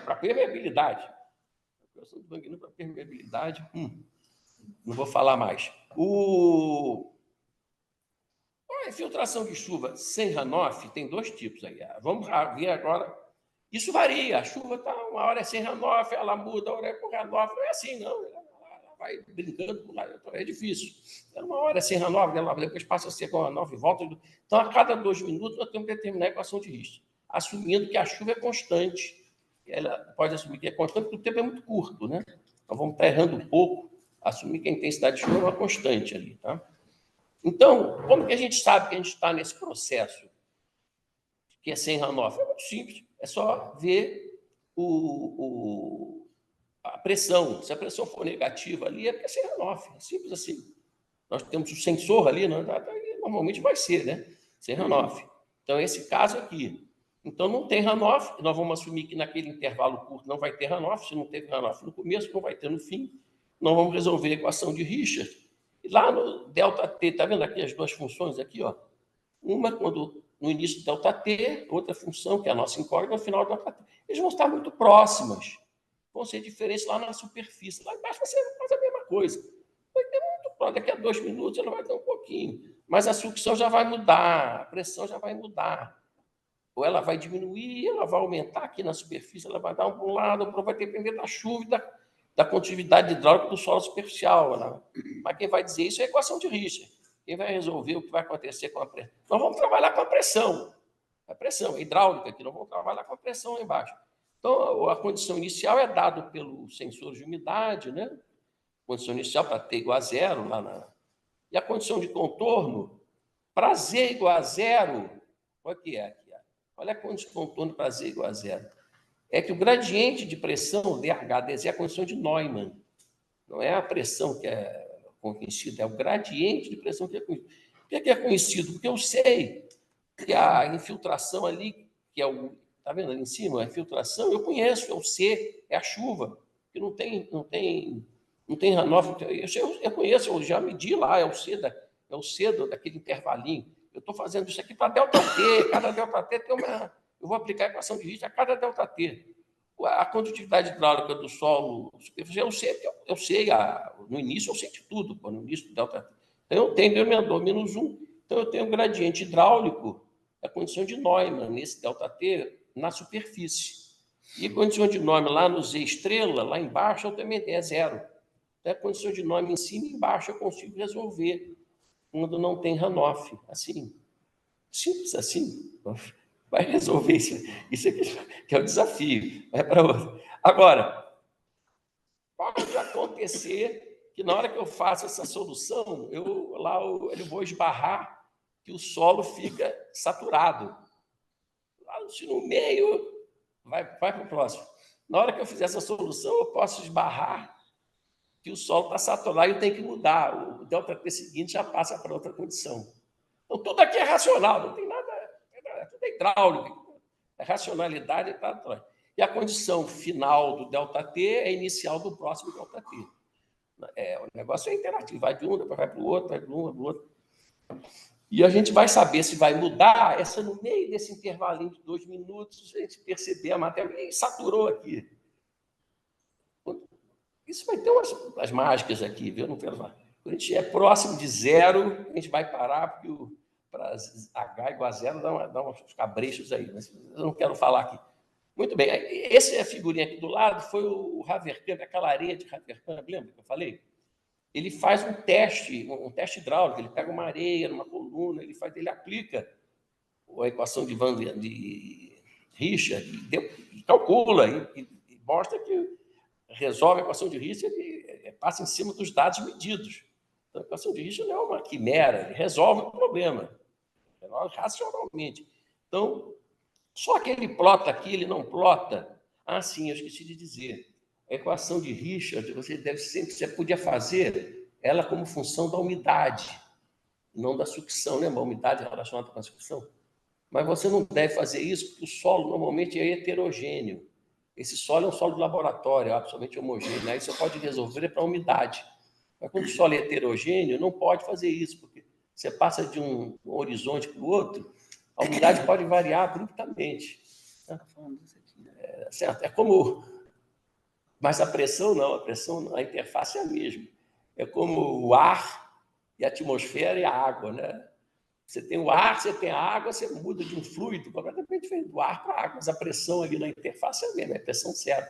Para permeabilidade. A equação do Van der Luchten para permeabilidade. Não vou falar mais. A infiltração de chuva sem runoff tem 2 tipos aí. Vamos ver agora. Isso varia. A chuva está uma hora é sem runoff, ela muda, a hora é com runoff. Não é assim, não. Ela vai brincando por lá. É difícil. Uma hora é sem runoff, depois passa a ser com runoff e volta. Então, a cada 2 minutos, nós temos que determinar a equação de Richter, assumindo que a chuva é constante. Ela pode assumir que é constante, porque o tempo é muito curto, né? Então, vamos estar errando um pouco, assumir que a intensidade de chuva é uma constante ali, tá? Então, como que a gente sabe que a gente está nesse processo que é sem runoff? É muito simples. É só ver a pressão. Se a pressão for negativa ali, é porque é sem runoff. É simples assim. Nós temos o sensor ali, normalmente vai ser, né? Sem runoff. Então, é esse caso aqui. Então, não tem runoff. Nós vamos assumir que naquele intervalo curto não vai ter runoff. Se não teve runoff no começo, não vai ter no fim. Nós vamos resolver a equação de Richter. E lá no ΔT, está vendo aqui as 2 funções aqui, ó? Uma quando no início do ΔT, outra função, que é a nossa incógnita, no final do ΔT. Eles vão estar muito próximas. Vão ser diferentes lá na superfície. Lá embaixo vai ser quase a mesma coisa. Vai ter muito próximo. Não, daqui a 2 minutos ela vai dar um pouquinho. Mas a sucção já vai mudar, a pressão já vai mudar. Ou ela vai diminuir, ela vai aumentar aqui na superfície, ela vai dar para um lado, ou vai depender da chuva e da condutividade hidráulica do solo superficial. Né? Mas quem vai dizer isso é a equação de Richter. Quem vai resolver o que vai acontecer com a pressão? Nós vamos trabalhar com a pressão. A pressão hidráulica aqui, nós vamos trabalhar com a pressão lá embaixo. Então, a condição inicial é dada pelo sensor de umidade, né? Condição inicial para T igual a 0, e a condição de contorno para Z igual a 0, olha o que é aqui. Olha a condição de contorno para Z igual a 0. É que o gradiente de pressão, dH/dZ, é a condição de Neumann. Não é a pressão que é conhecida, é o gradiente de pressão que é conhecido. Por que é conhecido? Porque eu sei que a infiltração ali, que é o... Está vendo ali em cima? A infiltração, eu conheço, é o C, é a chuva, que não tem runoff. Eu conheço, eu já medi lá, é o C daquele intervalinho. Eu estou fazendo isso aqui para ΔT, cada ΔT tem uma... Eu vou aplicar a equação de Richter a cada ΔT. A condutividade hidráulica do solo superficial, eu sei, no início eu sei de tudo, no início do ΔT. Então, eu tenho denominador -1, então eu tenho um gradiente hidráulico, a condição de Neumann, nesse ΔT, na superfície. E a condição de Neumann lá no Z estrela, lá embaixo, eu também tenho, é 0. Então, a condição de Neumann em cima e embaixo eu consigo resolver quando não tem runoff. Assim, simples assim. Vai resolver isso. Isso aqui que é o desafio. Vai para outro. Agora, pode acontecer que na hora que eu faço essa solução, eu vou esbarrar que o solo fica saturado. Lá no meio, vai para o próximo. Na hora que eu fizer essa solução, eu posso esbarrar que o solo está saturado e eu tenho que mudar. O ΔT seguinte já passa para outra condição. Então, tudo aqui é racional, não tem nada, tudo é hidráulico. A racionalidade está atrás. E a condição final do ΔT é a inicial do próximo ΔT. O negócio é interativo, vai de um, depois vai para o outro, vai para um, vai para o outro. E a gente vai saber se vai mudar essa no meio desse intervalinho de 2 minutos, a gente perceber a matéria, e saturou aqui. Isso vai ter umas mágicas aqui, viu? Não quero falar. Quando a gente é próximo de 0, a gente vai parar, porque para H igual a 0 dá uns cabrechos aí, mas eu não quero falar aqui. Muito bem, essa figurinha aqui do lado foi o Haverkamp, aquela areia de Haverkamp, lembra que eu falei? Ele faz um teste hidráulico, ele pega uma areia numa coluna, ele aplica a equação de Richter, e calcula, e mostra que resolve a equação de Richter e passa em cima dos dados medidos. Então, a equação de Richter não é uma quimera, ele resolve o problema, resolve racionalmente. Então, só que ele plota aqui, ele não plota. Ah, sim, eu esqueci de dizer. A equação de Richter, você podia fazer ela como função da umidade, não da sucção, lembra? A umidade é relacionada com a sucção. Mas você não deve fazer isso, porque o solo normalmente é heterogêneo. Esse solo é um solo de laboratório, absolutamente homogêneo. Aí você pode resolver para a umidade. Mas quando o solo é heterogêneo, não pode fazer isso, porque você passa de um horizonte para o outro, a umidade pode variar abruptamente. Certo? É como... Mas a pressão não, a interface é a mesma. É como o ar e a atmosfera e a água, né? Você tem o ar, você tem a água, você muda de um fluido completamente diferente do ar para a água, mas a pressão ali na interface é a mesma, é pressão zero.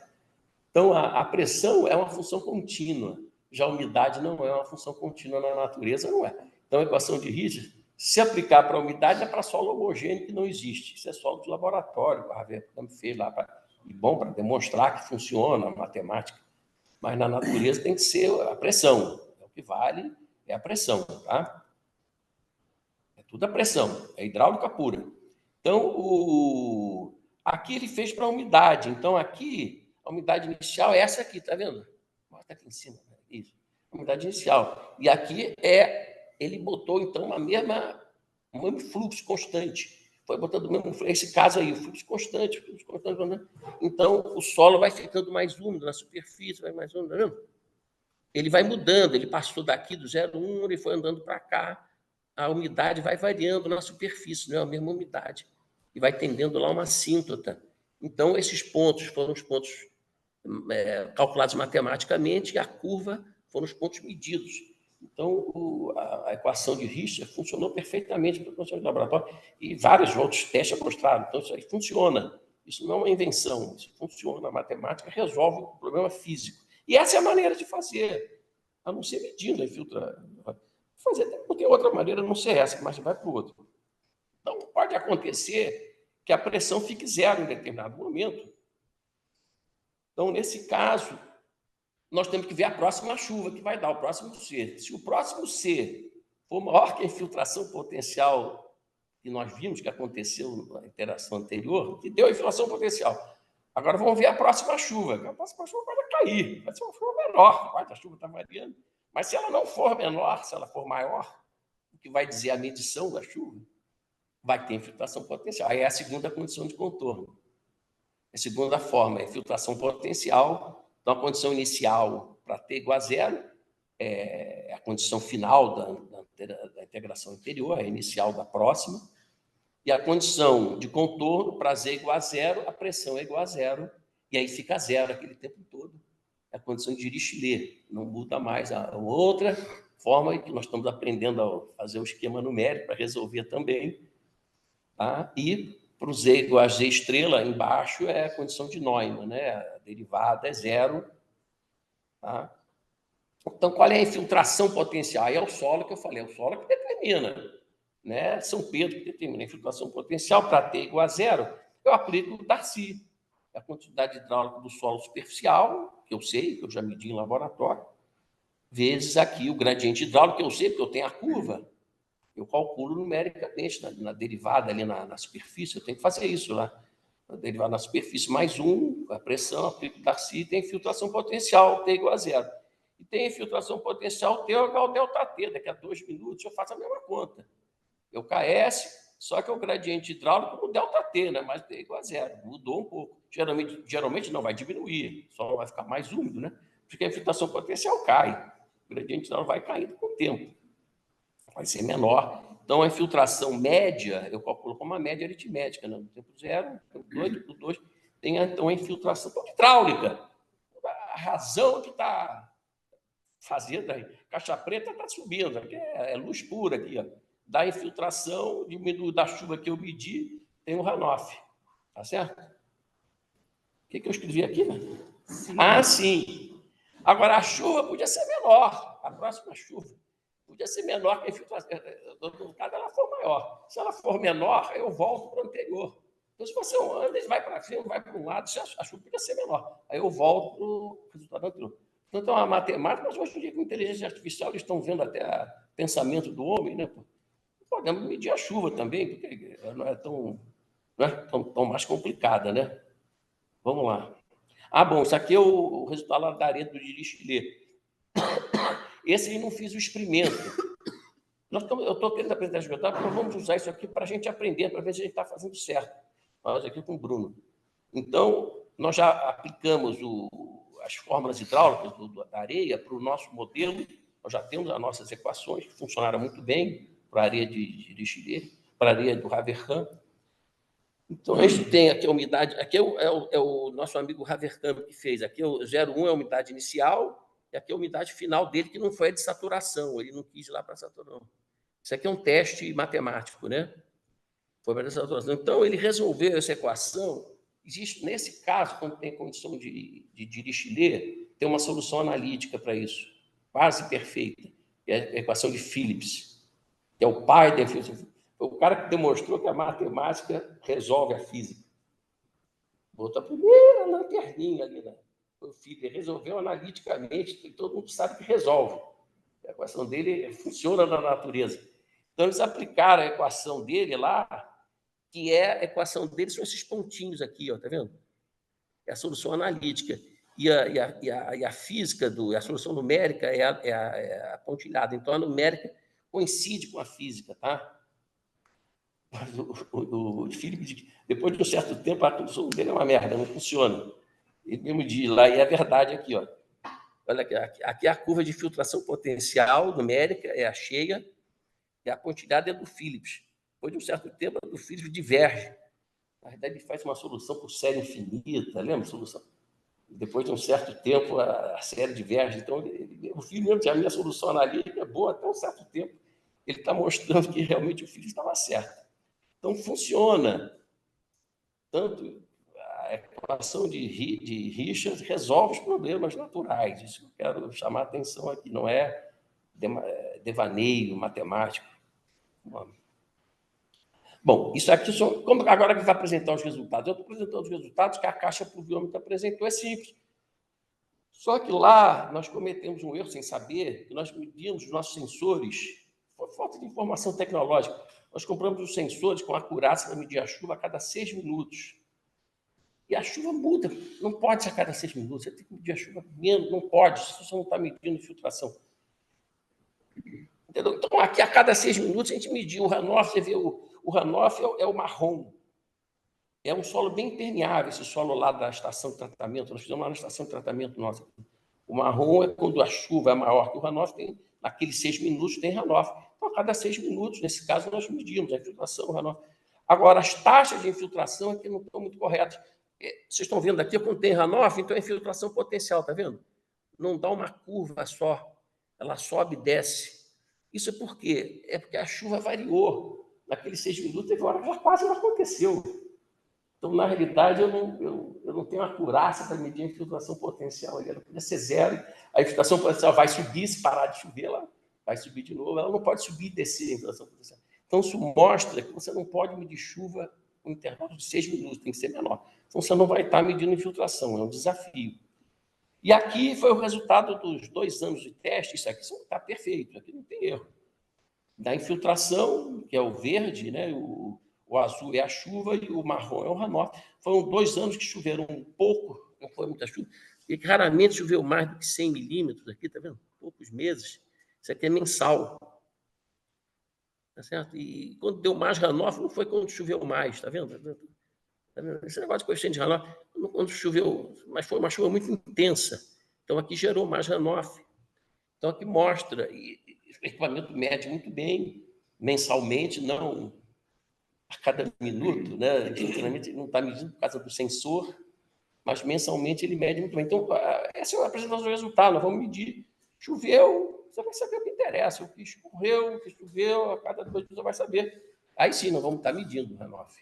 Então, a pressão é uma função contínua, já a umidade não é uma função contínua na natureza, não é. Então, a equação de Richter, se aplicar para a umidade, é para solo homogêneo que não existe. Isso é solo de laboratório, o Haverkamp fez lá, para demonstrar que funciona a matemática. Mas na natureza tem que ser a pressão. É o que vale, é a pressão, tá? É tudo a pressão, é hidráulica pura. Então, aqui ele fez para a umidade. Então, aqui, a umidade inicial é essa aqui, tá vendo? Mostra aqui em cima. Isso. A umidade inicial. E aqui ele botou, então, o mesmo fluxo constante. Foi botando o mesmo fluxo. Esse caso aí, o fluxo constante. Então, o solo vai ficando mais úmido na superfície, vai mais úmido, tá vendo? Ele vai mudando, ele passou daqui do 0,1, ele foi andando para cá. A umidade vai variando na superfície, não é a mesma umidade. E vai tendendo lá uma assíntota. Então, esses pontos foram os pontos calculados matematicamente e a curva foram os pontos medidos. Então, a equação de Richter funcionou perfeitamente para o condições de laboratório e vários outros testes mostraram. Então, isso aí funciona. Isso não é uma invenção, isso funciona. A matemática resolve o problema físico. E essa é a maneira de fazer, a não ser medindo a infiltração. Fazer, não tem outra maneira, não ser essa, mas vai para o outro. Então, pode acontecer que a pressão fique zero em determinado momento. Então, nesse caso, nós temos que ver a próxima chuva que vai dar, o próximo C. Se o próximo C for maior que a infiltração potencial que nós vimos que aconteceu na interação anterior, que deu a infiltração potencial. Agora vamos ver a próxima chuva. A próxima chuva pode cair, vai ser uma chuva menor, a chuva está variando. Mas se ela não for menor, se ela for maior, o que vai dizer a medição da chuva, vai ter infiltração potencial. Aí é a segunda condição de contorno. A segunda forma é infiltração potencial. Então, a condição inicial para T igual a zero é a condição final da integração anterior, a inicial da próxima. E a condição de contorno para Z igual a zero, a pressão é igual a zero, e aí fica zero aquele tempo todo. É a condição de Dirichlet, não muda mais. A outra forma que nós estamos aprendendo a fazer o esquema numérico para resolver também. Tá? E para o Z igual a G estrela, embaixo é a condição de Neumann, né? A derivada é zero. Tá? Então, qual é a infiltração potencial? Aí é o solo que eu falei, é o solo que determina. Né? São Pedro que determina a infiltração potencial para T igual a zero. Eu aplico o Darcy, a quantidade hidráulica do solo superficial, que eu sei, que eu já medi em laboratório, vezes aqui o gradiente hidráulico, que eu sei, porque eu tenho a curva. Eu calculo numericamente na derivada ali na superfície, eu tenho que fazer isso lá. A derivada na superfície mais 1, a pressão, aplico o Darcy, tem infiltração potencial, T igual a zero. E tem infiltração potencial T igual ao ΔT, daqui a 2 minutos eu faço a mesma conta. Eu KS, só que o gradiente hidráulico no ΔT, né? Mas T igual a zero, mudou um pouco. Geralmente não vai diminuir, só vai ficar mais úmido, né? Porque a infiltração potencial cai. O gradiente hidráulico vai caindo com o tempo. Vai ser menor. Então, a infiltração média, eu calculo como uma média aritmética, né? No tempo zero, no tempo 2, no tempo 2, tem então a infiltração hidráulica. A razão que está fazendo aí, caixa preta está subindo, aqui é luz pura aqui, ó. Da infiltração, da chuva que eu medi, tem o Ranoff. Tá certo? O que eu escrevi aqui, né? Sim. Ah, sim. Agora, a chuva podia ser menor, a próxima chuva podia ser menor que a infiltração. No caso, ela for maior. Se ela for menor, eu volto para o anterior. Então, se você anda, ele vai para frente, vai para um lado, a chuva podia ser menor. Aí eu volto para o resultado anterior. Então, é uma matemática, mas hoje em dia, com inteligência artificial, eles estão vendo até o pensamento do homem, né? Podemos medir a chuva também, porque não é tão mais complicada, né? Vamos lá. Ah, bom, isso aqui é o resultado da arena do Dirichlet. Esse aí não fiz o experimento. Eu estou querendo apresentar esse resultado, porque nós vamos usar isso aqui para a gente aprender, para ver se a gente está fazendo certo. Nós aqui com o Bruno. Então, nós já aplicamos as fórmulas hidráulicas da areia para o nosso modelo. Nós já temos as nossas equações, que funcionaram muito bem para a areia de Dirichlet, para a areia do Haverham. Então, a gente tem aqui a umidade, aqui é o nosso amigo Haverham que fez, aqui o 0,1 é a umidade inicial, e aqui é a umidade final dele, que não foi a de saturação, ele não quis ir lá para a saturação. Isso aqui é um teste matemático, né? Foi para a saturação. Então, ele resolveu essa equação. Existe, nesse caso, quando tem condição de Dirichlet, tem uma solução analítica para isso, quase perfeita, que é a equação de Phillips, que é o pai da física. Foi o cara que demonstrou que a matemática resolve a física. Botou a primeira lanterninha ali, né? O Phillips resolveu analiticamente, e todo mundo sabe que resolve. A equação dele funciona na natureza. Então, eles aplicaram a equação dele lá, que é a equação dele, são esses pontinhos aqui, ó, tá vendo? É a solução analítica. E a física, a solução numérica é a pontilhada. Então, a numérica coincide com a física, tá? O Felipe, depois de um certo tempo, a solução dele é uma merda, não funciona. Ele mesmo diz lá, e é verdade aqui, ó. Olha aqui é a curva de filtração potencial numérica, é a cheia, e a pontilhada é do Phillips. Depois de um certo tempo, a do Phillips diverge. Na verdade, ele faz uma solução por série infinita, lembra? Solução. Depois de um certo tempo, a série diverge. Então, o filho mesmo tinha a minha solução analítica é boa até um certo tempo. Ele está mostrando que realmente o filho estava certo. Então, funciona. Tanto a equação de Richards resolve os problemas naturais. Isso que eu quero chamar a atenção aqui. Não é devaneio matemático. Bom, isso aqui só. Como agora que vai apresentar os resultados? Eu estou apresentando os resultados que a caixa pluviômetra apresentou. É simples. Só que lá nós cometemos um erro sem saber, que nós medimos os nossos sensores, foi falta de informação tecnológica. Nós compramos os sensores com acurácia para medir a chuva a cada 6 minutos. E a chuva muda, não pode ser a cada 6 minutos, você tem que medir a chuva menos, não pode, se você não está medindo infiltração. Entendeu? Então, aqui a cada 6 minutos a gente mediu o runoff, você vê o runoff é o marrom. É um solo bem impermeável, esse solo lá da estação de tratamento. Nós fizemos lá na estação de tratamento nossa. O marrom é quando a chuva é maior que o runoff, naqueles 6 minutos tem runoff. Então, a cada 6 minutos, nesse caso, nós medimos a infiltração, o runoff. Agora, as taxas de infiltração aqui não estão muito corretas. Vocês estão vendo aqui, quando tem runoff, então é infiltração potencial, está vendo? Não dá uma curva só, ela sobe e desce. Isso é por quê? É porque a chuva variou. Naqueles 6 minutos, teve hora que ela quase não aconteceu. Então, na realidade, eu não tenho acurácia para medir a infiltração potencial. Ela podia ser zero. A infiltração potencial vai subir, se parar de chover, ela vai subir de novo. Ela não pode subir e descer a infiltração potencial. Então, isso mostra que você não pode medir chuva com intervalo de 6 minutos, tem que ser menor. Então, você não vai estar medindo infiltração, é um desafio. E aqui foi o resultado dos 2 anos de teste. Isso aqui está perfeito, aqui não tem erro. Da infiltração, que é o verde, né? O azul é a chuva e o marrom é o runoff. Foram 2 anos que choveram um pouco, não foi muita chuva, e que raramente choveu mais do que 100 milímetros aqui, está vendo? Poucos meses. Isso aqui é mensal. Tá certo? E quando deu mais runoff, não foi quando choveu mais, está vendo? Tá vendo? Esse negócio de coeficiente de runoff, quando choveu, mas foi uma chuva muito intensa. Então, aqui gerou mais runoff. Então, aqui mostra, e o equipamento mede muito bem, mensalmente, não a cada minuto, né? Geralmente ele não está medindo por causa do sensor, mas mensalmente ele mede muito bem. Então, essa é a apresentação do resultado, nós vamos medir. Choveu, você vai saber o que interessa, o que escorreu, o que choveu, a cada 2 dias você vai saber. Aí sim, nós vamos estar medindo o runoff.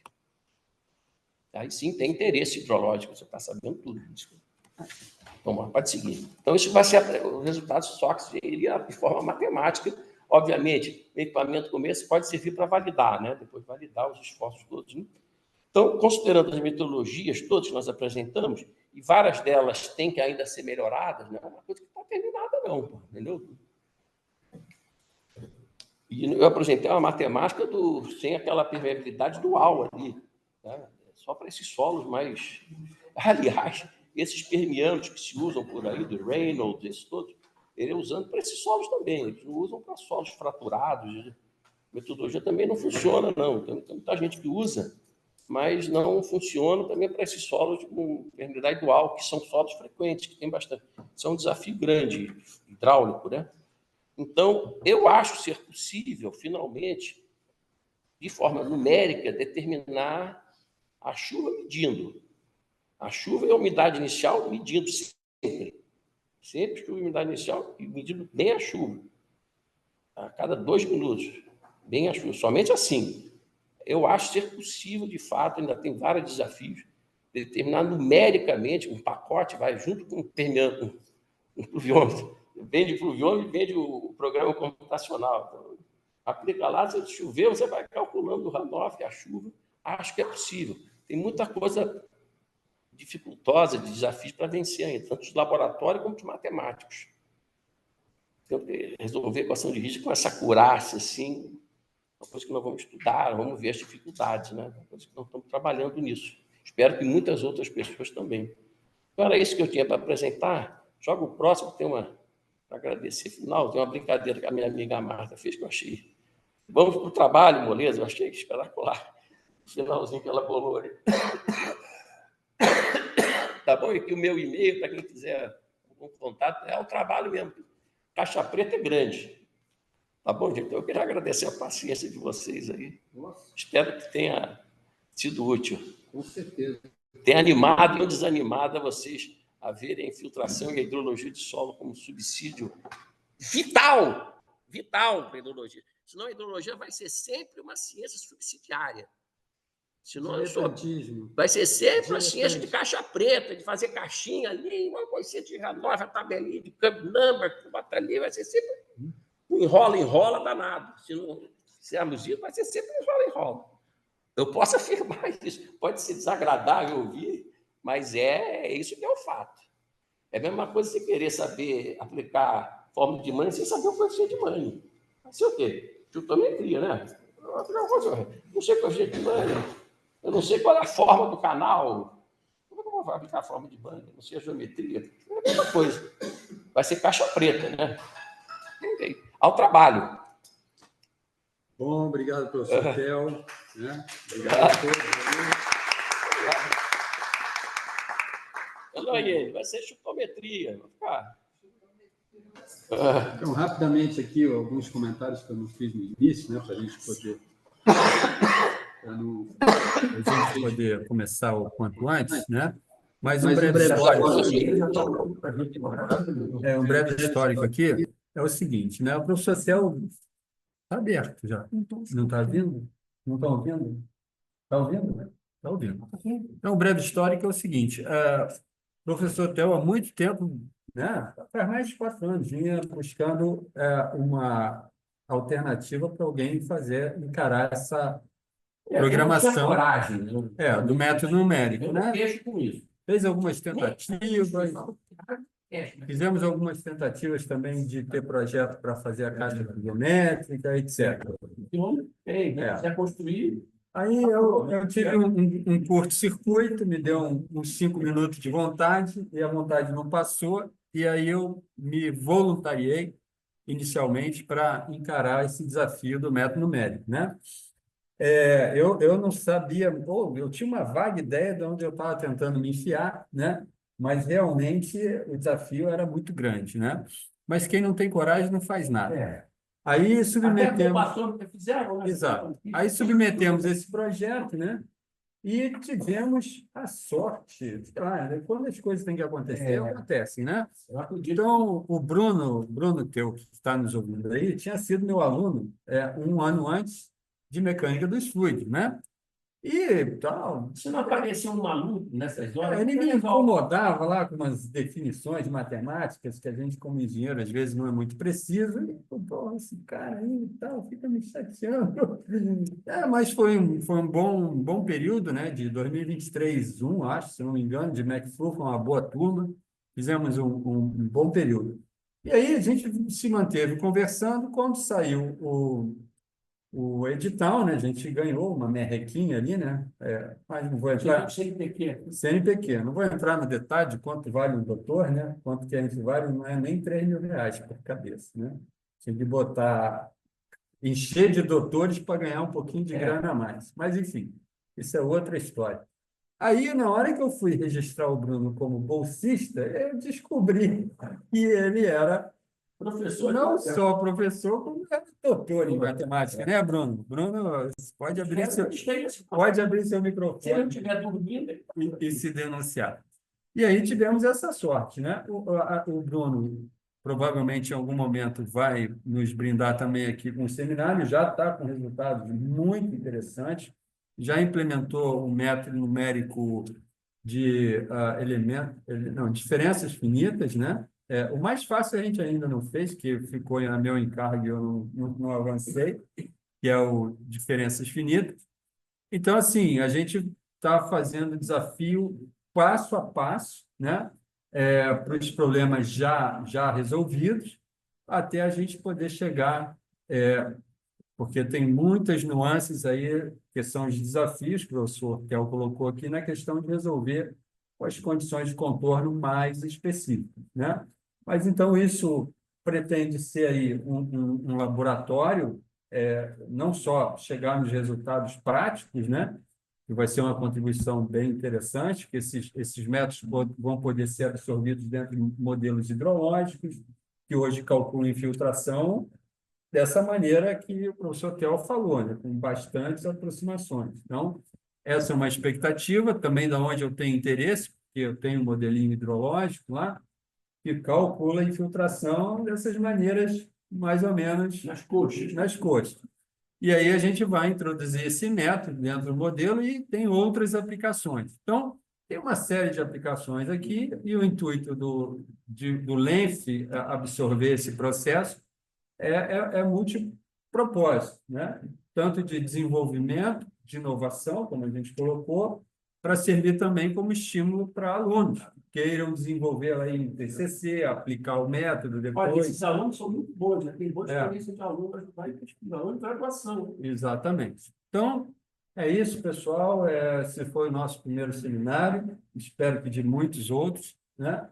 Aí sim tem interesse hidrológico, você está sabendo tudo disso. Vamos, pode seguir. Então, isso vai ser o resultado só que seria de forma matemática. Obviamente, o equipamento como esse pode servir para validar, né? Depois validar os esforços todos. Né? Então, considerando as metodologias todas que nós apresentamos, e várias delas têm que ainda ser melhoradas, não é uma coisa que está terminada, não, entendeu? E eu apresentei uma matemática sem aquela permeabilidade dual ali, né? Só para esses solos mais... Aliás, esses permeanos que se usam por aí, do Reynolds, esses todos, ele é usando para esses solos também, eles não usam para solos fraturados. A metodologia também não funciona, não. Tem muita gente que usa, mas não funciona também para esses solos com permeabilidade dual, que são solos frequentes, que tem bastante. Isso é um desafio grande, hidráulico, né? Então, eu acho ser possível, finalmente, de forma numérica, determinar a chuva medindo. A chuva e a umidade inicial medindo sempre. Sempre chuva e umidade inicial e medindo bem a chuva. A cada 2 minutos, bem a chuva. Somente assim. Eu acho ser possível, de fato, ainda tem vários desafios, determinar numericamente um pacote, vai junto com um pluviômetro. Vende pluviômetro e vende o programa computacional. Então, aplica lá, se chover, você vai calculando o runoff, a chuva. Acho que é possível. Tem muita coisa dificultosa, de desafios para vencer ainda, tanto de laboratório como de matemáticos. Então, resolver a equação de Richards com essa acurácia, assim, uma coisa que nós vamos estudar, vamos ver as dificuldades, né? Uma coisa que nós estamos trabalhando nisso. Espero que muitas outras pessoas também. Então, era isso que eu tinha para apresentar. Joga o próximo, tem uma... Para agradecer, final, tem uma brincadeira que a minha amiga Marta fez, que eu achei... Vamos para o trabalho, moleza, eu achei espetacular. O finalzinho que ela bolou ali. Tá bom? E que o meu e-mail, para quem quiser algum contato, é o trabalho mesmo. Caixa preta é grande. Tá bom, gente? Então, eu queria agradecer a paciência de vocês aí. Nossa. Espero que tenha sido útil. Com certeza. Tenha animado ou desanimado a vocês haver a infiltração e a hidrologia de solo como subsídio vital, vital para a hidrologia. Senão a hidrologia vai ser sempre uma ciência subsidiária. Senão vai ser sempre uma ciência de caixa preta, de fazer caixinha ali, uma coisinha de nova tabelinha de camp number, que bota ali, vai ser sempre enrola danado. Se não fizermos isso, vai ser sempre enrola. Eu posso afirmar isso. Pode ser desagradável ouvir, mas é isso que é o fato. É a mesma coisa você querer saber aplicar fórmula de Manning sem saber o coeficiente de Manning. Vai ser o quê? Filtrometria, né? Não sei o coeficiente de Manning. Eu não sei qual é a forma do canal. Como é que eu vou aplicar a forma de Manning? Não sei a geometria. É a mesma coisa. Vai ser caixa preta, né? Ao trabalho. Bom, obrigado, professor Theo. Né? Obrigado a todos. Não, ele vai ser chutometria. Vai ficar. Então, rapidamente aqui, alguns comentários que eu não fiz no início, né, para a gente poder começar o quanto antes, né? Mas um breve histórico aqui é o seguinte, né? O professor Theo está aberto já. Não está ouvindo? Não está ouvindo? Está ouvindo? Está ouvindo. Então, um breve histórico é o seguinte, o professor Theo, há muito tempo, né, faz mais de 4 anos, vinha buscando uma alternativa para alguém encarar essa programação do método numérico, né? Fez algumas tentativas, fizemos algumas tentativas também de ter projeto para fazer a caixa geométrica, etc. Você construir. Aí eu tive um curto-circuito, me deu uns 5 minutos de vontade, e a vontade não passou, e aí eu me voluntariei inicialmente para encarar esse desafio do método numérico, né? Eu não sabia, eu tinha uma vaga ideia de onde eu estava tentando me enfiar, né? Mas realmente o desafio era muito grande, né? Mas quem não tem coragem não faz nada. Aí submetemos. Exato. Aí submetemos esse projeto, né? E tivemos a sorte. Quando as coisas têm que acontecer, acontecem, né? Então, o Bruno Teu, que está nos ouvindo aí, tinha sido meu aluno 1 ano antes de mecânica dos fluidos, né? E tal. Você não apareceu um maluco nessas horas? Ele me incomodava lá com umas definições matemáticas que a gente, como engenheiro, às vezes não é muito preciso. E, pô, esse cara aí e tal, fica me chateando. Mas foi um bom período, né? De 2023, acho, se não me engano, de McFlu, foi uma boa turma. Fizemos um bom período. E aí a gente se manteve conversando. Quando saiu o edital, né? A gente ganhou uma merrequinha ali, né? Mas não vou entrar. CNPq. Não vou entrar no detalhe de quanto vale um doutor, né? Quanto que a gente vale, não é nem R$ 3.000 por cabeça, né? Tinha que encher de doutores para ganhar um pouquinho de grana a mais. Mas, enfim, isso é outra história. Aí, na hora que eu fui registrar o Bruno como bolsista, eu descobri que ele era professor, não só professor, como doutor em matemática, né, Bruno? Bruno, pode abrir seu microfone. Se ele estiver dormindo, e se denunciar. E aí tivemos essa sorte, né? O Bruno provavelmente em algum momento vai nos brindar também aqui com um seminário, já está com resultados muito interessantes, já implementou um método numérico de diferenças finitas, né? O mais fácil a gente ainda não fez, que ficou a meu encargo e eu não avancei, que é o diferenças finitas. Então, assim, a gente está fazendo desafio passo a passo, né? Para os problemas já resolvidos, até a gente poder chegar, porque tem muitas nuances aí, que são os desafios que o professor Theo colocou aqui, na questão de resolver as condições de contorno mais específicas, né? Mas, então, isso pretende ser aí um laboratório, não só chegar nos resultados práticos, né? Que vai ser uma contribuição bem interessante, que esses métodos vão poder ser absorvidos dentro de modelos hidrológicos, que hoje calculam infiltração, dessa maneira que o professor Theo falou, né? Com bastantes aproximações. Então, essa é uma expectativa, também da onde eu tenho interesse, que eu tenho um modelinho hidrológico lá, que calcula a infiltração dessas maneiras, mais ou menos, Nas costas. nas costas. E aí a gente vai introduzir esse método dentro do modelo e tem outras aplicações. Então, tem uma série de aplicações aqui e o intuito do LENF absorver esse processo é multipropósito, né? Tanto de desenvolvimento, de inovação, como a gente colocou, para servir também como estímulo para alunos que queiram desenvolver aí em TCC, aplicar o método Olha, depois. esses alunos são muito bons, né? Tem boa experiência de aluno para ajudar em pesquisa, aluno de graduação. Exatamente. Então, é isso, pessoal. Esse foi o nosso primeiro seminário. Espero que de muitos outros, né?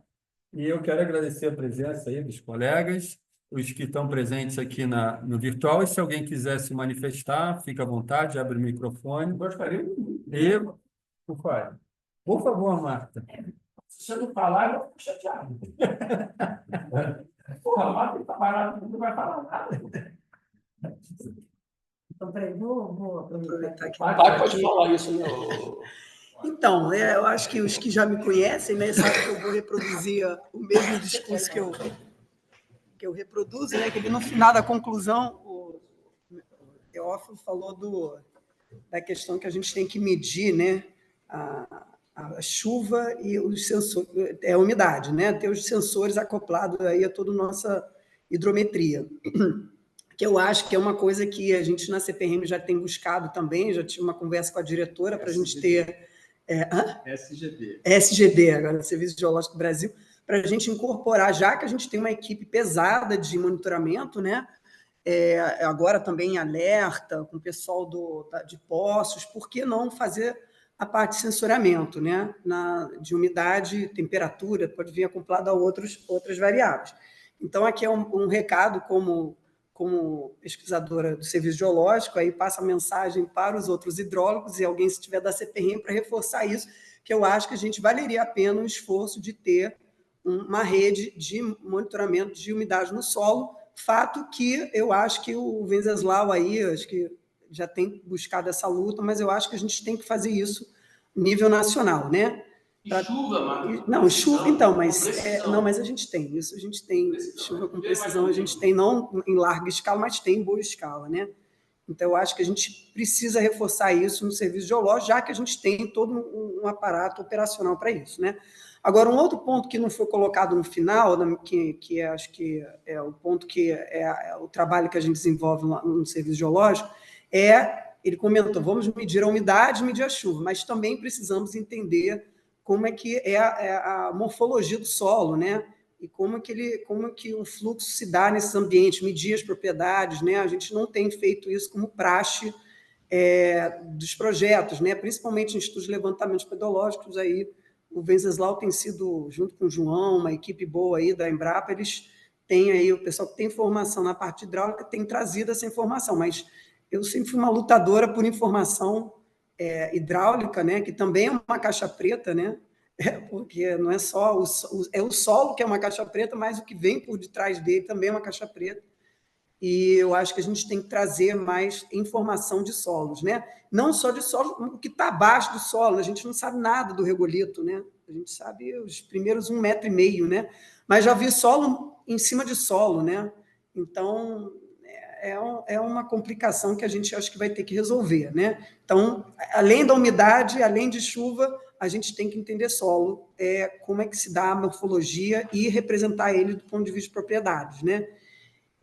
E eu quero agradecer a presença aí dos colegas, os que estão presentes aqui no virtual. E se alguém quiser se manifestar, fica à vontade, abre o microfone. Gostaria muito. E, por favor, Marta. Se você não falar, eu vou ficar chateado. Porra, a Marta está parada, não vai falar nada. Então, peraí, vou aproveitar aqui. Pode falar isso, meu. Então, eu acho que os que já me conhecem, né, sabem que eu vou reproduzir o mesmo discurso que eu reproduzo, né, que ele, no final da conclusão, o Teófilo falou da questão que a gente tem que medir, né, a chuva e os sensores, a umidade, né, ter os sensores acoplados aí a toda a nossa hidrometria, que eu acho que é uma coisa que a gente na CPRM já tem buscado também, já tive uma conversa com a diretora para a gente ter... SGD, agora, Serviço Geológico do Brasil, para a gente incorporar, já que a gente tem uma equipe pesada de monitoramento, né? Agora também em alerta, com o pessoal de Poços, por que não fazer a parte de sensoriamento, né? De umidade, temperatura, pode vir acoplado a outras variáveis. Então, aqui é um recado como pesquisadora do Serviço Geológico, aí passa a mensagem para os outros hidrólogos e alguém, se tiver da CPRM, para reforçar isso, que eu acho que a gente valeria a pena o esforço de ter uma rede de monitoramento de umidade no solo, fato que eu acho que o Venceslau aí, acho que já tem buscado essa luta, mas eu acho que a gente tem que fazer isso nível nacional, né? E chuva, Marcos? Não, chuva, então, mas não, mas a gente tem isso, a gente tem chuva com precisão, a gente tem não em larga escala, mas tem em boa escala, né? Então, eu acho que a gente precisa reforçar isso no serviço geológico, já que a gente tem todo um aparato operacional para isso, né? Agora, um outro ponto que não foi colocado no final, que acho que é o ponto que é o trabalho que a gente desenvolve no serviço geológico, ele comentou, vamos medir a umidade, medir a chuva, mas também precisamos entender como é que é a morfologia do solo, né? E como que o fluxo se dá nesse ambiente, medir as propriedades, né? A gente não tem feito isso como praxe dos projetos, né? Principalmente em estudos de levantamentos pedológicos, aí o Venceslau tem sido, junto com o João, uma equipe boa aí da Embrapa, eles têm aí, o pessoal que tem formação na parte hidráulica tem trazido essa informação, mas eu sempre fui uma lutadora por informação hidráulica, né, que também é uma caixa preta, né, porque não é só o solo que é uma caixa preta, mas o que vem por detrás dele também é uma caixa preta. E eu acho que a gente tem que trazer mais informação de solos, né? Não só de solo, o que está abaixo do solo, a gente não sabe nada do regolito, né? A gente sabe os primeiros 1,5 metro, né? Mas já vi solo em cima de solo, né? Então, é uma complicação que a gente acho que vai ter que resolver, né? Então, além da umidade, além de chuva, a gente tem que entender solo, como é que se dá a morfologia e representar ele do ponto de vista de propriedades, né?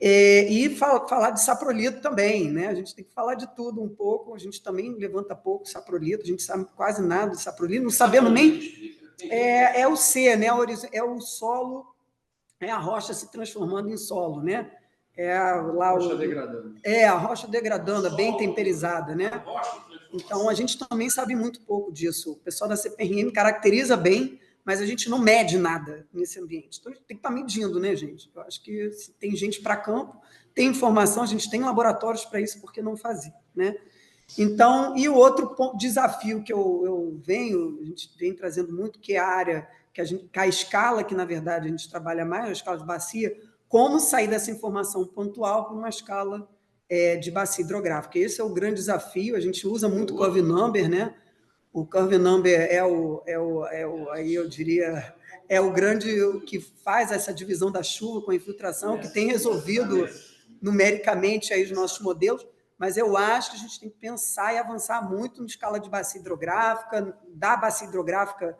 E falar de saprolito também, né? A gente tem que falar de tudo um pouco, a gente também levanta pouco saprolito, a gente sabe quase nada de saprolito, não sabemos nem... É o C, né? É o solo, é a rocha se transformando em solo, né? Rocha degradando. A rocha degradando, bem temperizada, né? Então, a gente também sabe muito pouco disso. O pessoal da CPRM caracteriza bem, mas a gente não mede nada nesse ambiente. Então, a gente tem que estar medindo, né, gente? Eu acho que se tem gente para campo, tem informação, a gente tem laboratórios para isso, por que não fazer, né? Então, e o outro desafio que a gente vem trazendo muito, que é a área, que a escala, que na verdade a gente trabalha mais, a escala de bacia, como sair dessa informação pontual para uma escala de bacia hidrográfica. Esse é o grande desafio, a gente usa muito Cove Number, né? O curve number aí eu diria, é o grande que faz essa divisão da chuva com a infiltração, que tem resolvido numericamente aí os nossos modelos, mas eu acho que a gente tem que pensar e avançar muito na escala de bacia hidrográfica, da bacia hidrográfica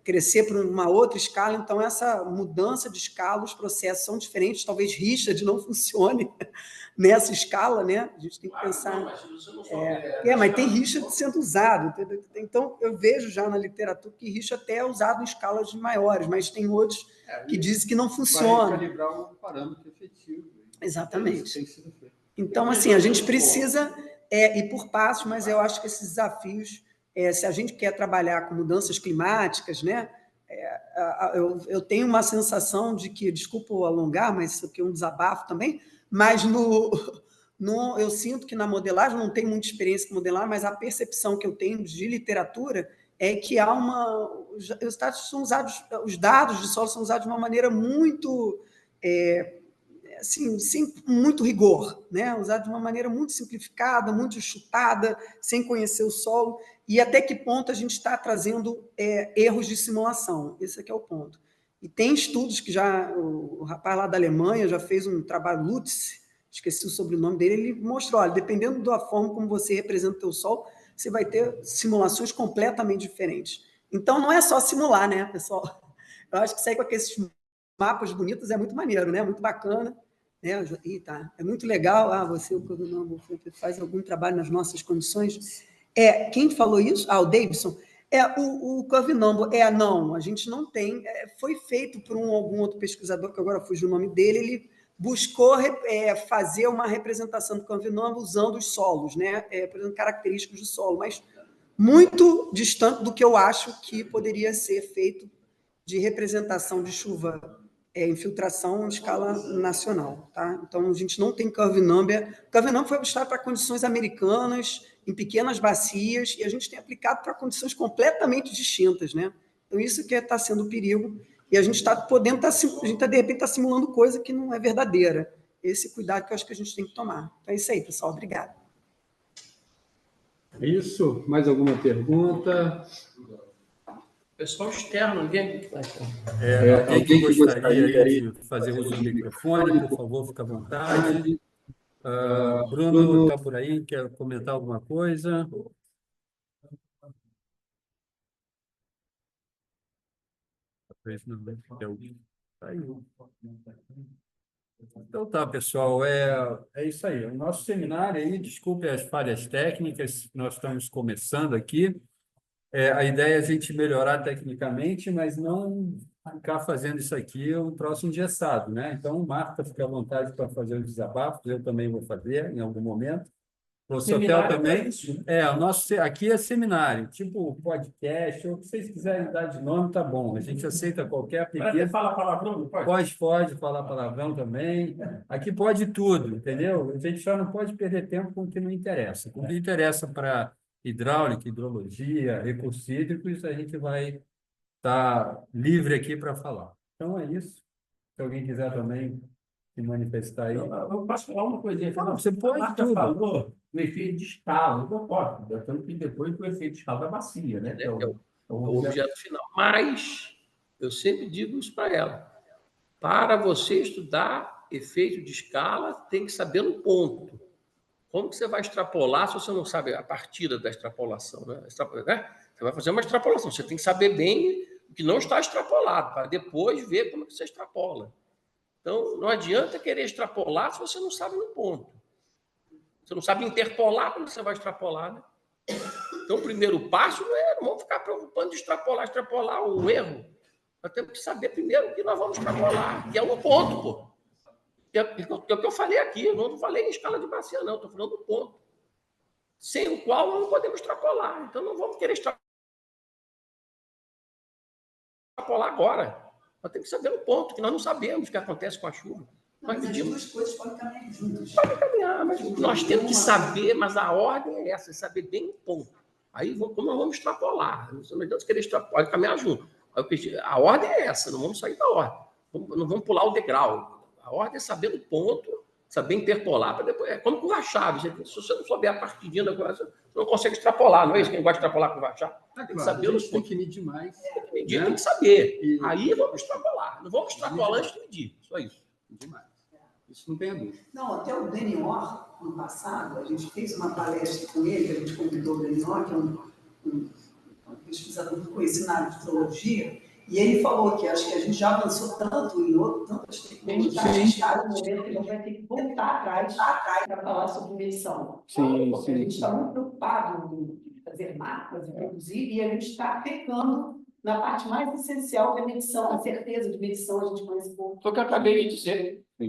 crescer para uma outra escala. Então, essa mudança de escala, os processos são diferentes, talvez Richard não funcione nessa escala, né? A gente tem que pensar... mas tem Richard sendo usado. Então, eu vejo já na literatura que Richard até é usado em escalas maiores, mas tem outros que dizem que não funciona. Vai calibrar um parâmetro efetivo. Exatamente. Então, assim, a gente precisa ir por passos, mas eu acho que esses desafios, se a gente quer trabalhar com mudanças climáticas, né? Eu tenho uma sensação de que, desculpa alongar, mas isso aqui é um desabafo também, mas eu sinto que na modelagem, não tenho muita experiência com modelagem, mas a percepção que eu tenho de literatura é que há os dados de solo são usados de uma maneira muito... assim, sem muito rigor, né? Usado de uma maneira muito simplificada, muito chutada, sem conhecer o solo, e até que ponto a gente está trazendo erros de simulação. Esse aqui é o ponto. E tem estudos que o rapaz lá da Alemanha já fez um trabalho, Lutz, esqueci o sobrenome dele, ele mostrou, olha, dependendo da forma como você representa o teu solo, você vai ter simulações completamente diferentes. Então, não é só simular, né, pessoal? Eu acho que sair com aqueles mapas bonitos é muito maneiro, né? Muito bacana. É muito legal. Você faz algum trabalho nas nossas condições. Quem falou isso? O Davidson. O Curve Number. Não, a gente não tem. Foi feito por algum outro pesquisador, que agora fugiu o nome dele, ele buscou fazer uma representação do Curve Number usando os solos, né? Por exemplo, características do solo, mas muito distante do que eu acho que poderia ser feito de representação de chuva, infiltração em escala nacional. Tá? Então, a gente não tem curve number. Curve number foi aplicado para condições americanas, em pequenas bacias, e a gente tem aplicado para condições completamente distintas. Né? Então, isso que está sendo o perigo, e a gente está podendo, a gente de repente está simulando coisa que não é verdadeira. Esse cuidado que eu acho que a gente tem que tomar. Então, é isso aí, pessoal. Obrigada. Isso. Mais alguma pergunta? Pessoal externo, ninguém. Alguém que gostaria de fazer uso do microfone, por favor, fique à vontade. Bruno está por aí, quer comentar alguma coisa? Então tá, pessoal, é isso aí. O nosso seminário aí, desculpe as falhas técnicas, nós estamos começando aqui. A ideia é a gente melhorar tecnicamente, mas não ficar fazendo isso aqui um troço engessado, né? Então, Marta, fica à vontade para fazer os desabafos, eu também vou fazer em algum momento. O Sotel também. O nosso aqui é seminário, tipo podcast, ou o que vocês quiserem dar de nome, tá bom. A gente aceita qualquer pequeno. Fala palavrão? Pode falar palavrão também. Aqui pode tudo, entendeu? A gente só não pode perder tempo com o que não interessa. Com o que interessa para hidráulica, hidrologia, recursos hídricos, a gente vai estar livre aqui para falar. Então, é isso. Se alguém quiser também se manifestar aí. Eu posso falar uma coisinha? Você pode tudo. Falou o efeito de escala. Eu concordo. Tanto que depois o efeito de escala da bacia, né? É o objeto final. Mas eu sempre digo isso para ela. Para você estudar efeito de escala, tem que saber no ponto. Como que você vai extrapolar se você não sabe a partida da extrapolação? Né? Você vai fazer uma extrapolação. Você tem que saber bem o que não está extrapolado, para depois ver como que você extrapola. Então, não adianta querer extrapolar se você não sabe no ponto. Você não sabe interpolar como você vai extrapolar. Né? Então, o primeiro passo não vamos ficar preocupando de extrapolar o erro. Nós temos que saber primeiro o que nós vamos extrapolar, que é o ponto, pô. É o que eu falei aqui, eu não falei em escala de bacia, não, estou falando do ponto. Sem o qual nós não podemos extrapolar. Então, não vamos querer extrapolar agora. Nós temos que saber o ponto, que nós não sabemos o que acontece com a chuva. Mas as duas coisas podem caminhar juntas. Podem caminhar, mas nós temos que saber, mas a ordem é essa, saber bem o ponto. Aí, como nós vamos extrapolar? Não adianta querer extrapolar, pode caminhar junto. A ordem é essa, não vamos sair da ordem. Não vamos pular o degrau. A ordem é saber o ponto, saber interpolar, para depois, é como curva chave. Se você não souber a partidinha da curva, você não consegue extrapolar, não é isso? Quem gosta de extrapolar curva chave tem que saber os tem que medir mais. tem que medir, tem que saber. E- Aí vamos extrapolar. Não vamos extrapolar antes de medir. Só isso. Demais. Isso não tem a dúvida. Não, até o Benioff, no passado, a gente fez uma palestra com ele, que a gente convidou o Benioff, que é um pesquisador muito conhecido na área de zoologia, e ele falou que acho que a gente já avançou tanto em tantas tecnologias, que a gente está no momento que a gente vai ter que voltar atrás para falar sobre medição. Sim, Porque a sim. gente está muito preocupado em fazer mapas, em produzir, e a gente está pecando na parte mais essencial, que é a medição, a certeza de medição, a gente conhece pouco. Foi o que eu acabei de dizer. Sim.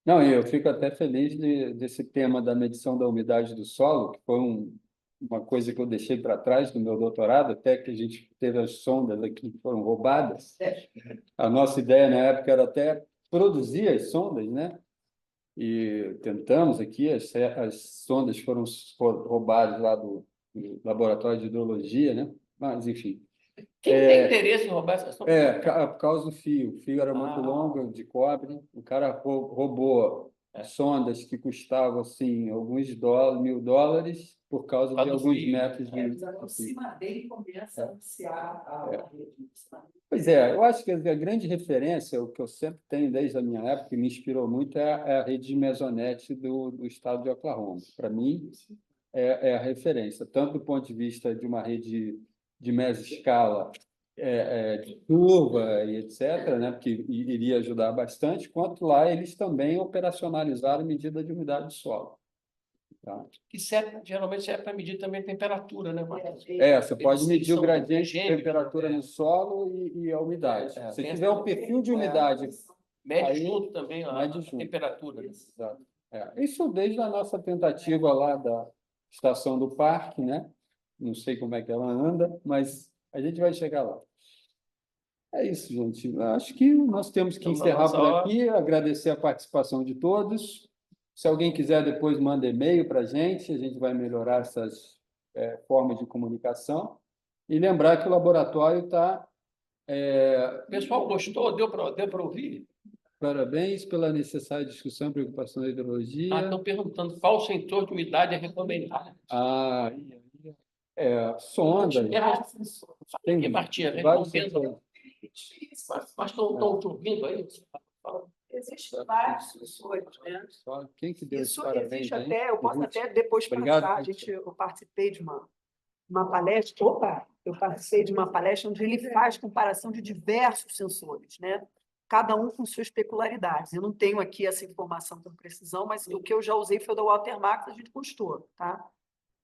Não, e eu fico até feliz desse tema da medição da umidade do solo, que foi uma coisa que eu deixei para trás no meu doutorado, até que a gente teve as sondas aqui que foram roubadas. A nossa ideia na época era até produzir as sondas, né? E tentamos aqui, as sondas foram roubadas lá do laboratório de hidrologia, né? Mas, enfim. Quem tem interesse em roubar essa sonda? Por causa do fio. O fio era muito longo, de cobre. O cara roubou sondas que custavam, assim, alguns $1.000 por causa de alguns metros de... Mas a cima dele começa a anunciar a rede. Pois é, eu acho que a grande referência, o que eu sempre tenho desde a minha época, que me inspirou muito, é a rede de Mesonet do estado de Oklahoma. Para mim, é a referência, tanto do ponto de vista de uma rede de mesescala, de curva e etc., né, porque iria ajudar bastante, quanto lá eles também operacionalizaram medida de umidade do solo. Tá? Que geralmente serve para medir também a temperatura, né, Marcos? Você pode medir o são gradiente de gêmeos, temperatura no solo e a umidade. Se tem tiver um perfil de umidade, Mede aí, junto também a mede junto. temperatura. Né? Exato. Isso desde a nossa tentativa lá da estação do parque, né? Não sei como é que ela anda, mas a gente vai chegar lá. É isso, gente. Eu acho que nós temos que encerrar por aqui, agradecer a participação de todos. Se alguém quiser, depois manda e-mail para a gente vai melhorar essas formas de comunicação. E lembrar que o laboratório está... O pessoal gostou? Deu para ouvir? Parabéns pela necessária discussão e preocupação da hidrologia. Estão perguntando qual sensor de umidade é recomendado. Sonda. Tem Martinha, recomenda. Mas estão te ouvindo aí? Existem vários sensores, né? Quem que deu Isso parabéns, existe hein? até, eu posso até depois Obrigado, passar, eu participei de uma palestra, eu participei de uma palestra onde ele faz comparação de diversos sensores, né? Cada um com suas peculiaridades. Eu não tenho aqui essa informação com precisão, mas o que eu já usei foi o da Watermark, a gente gostou, tá?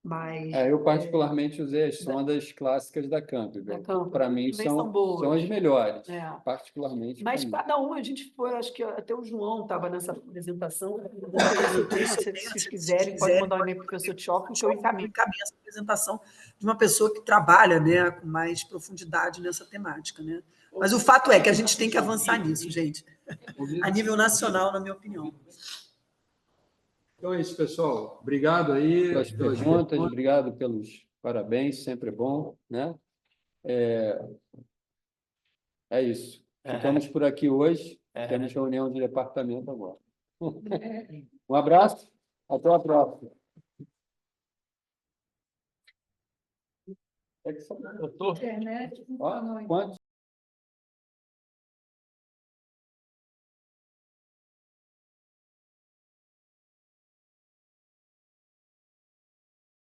Mas eu particularmente usei as sondas clássicas da Campbell. Para mim são as melhores, particularmente. Mas cada um a gente foi, acho que até o João estava nessa apresentação. Se vocês quiserem, pode mandar um e-mail para o professor Tchoco, que eu encaminho essa apresentação de uma pessoa que trabalha, né, com mais profundidade nessa temática, né? Mas o fato é que a gente tem que avançar nisso, gente, a nível nacional, na minha opinião. Então é isso, pessoal. Obrigado aí pelas perguntas, obrigado pelos parabéns, sempre é bom, né? É isso. Ficamos por aqui hoje. Temos reunião de departamento agora. Um abraço, até a próxima. Doutor? Quantos?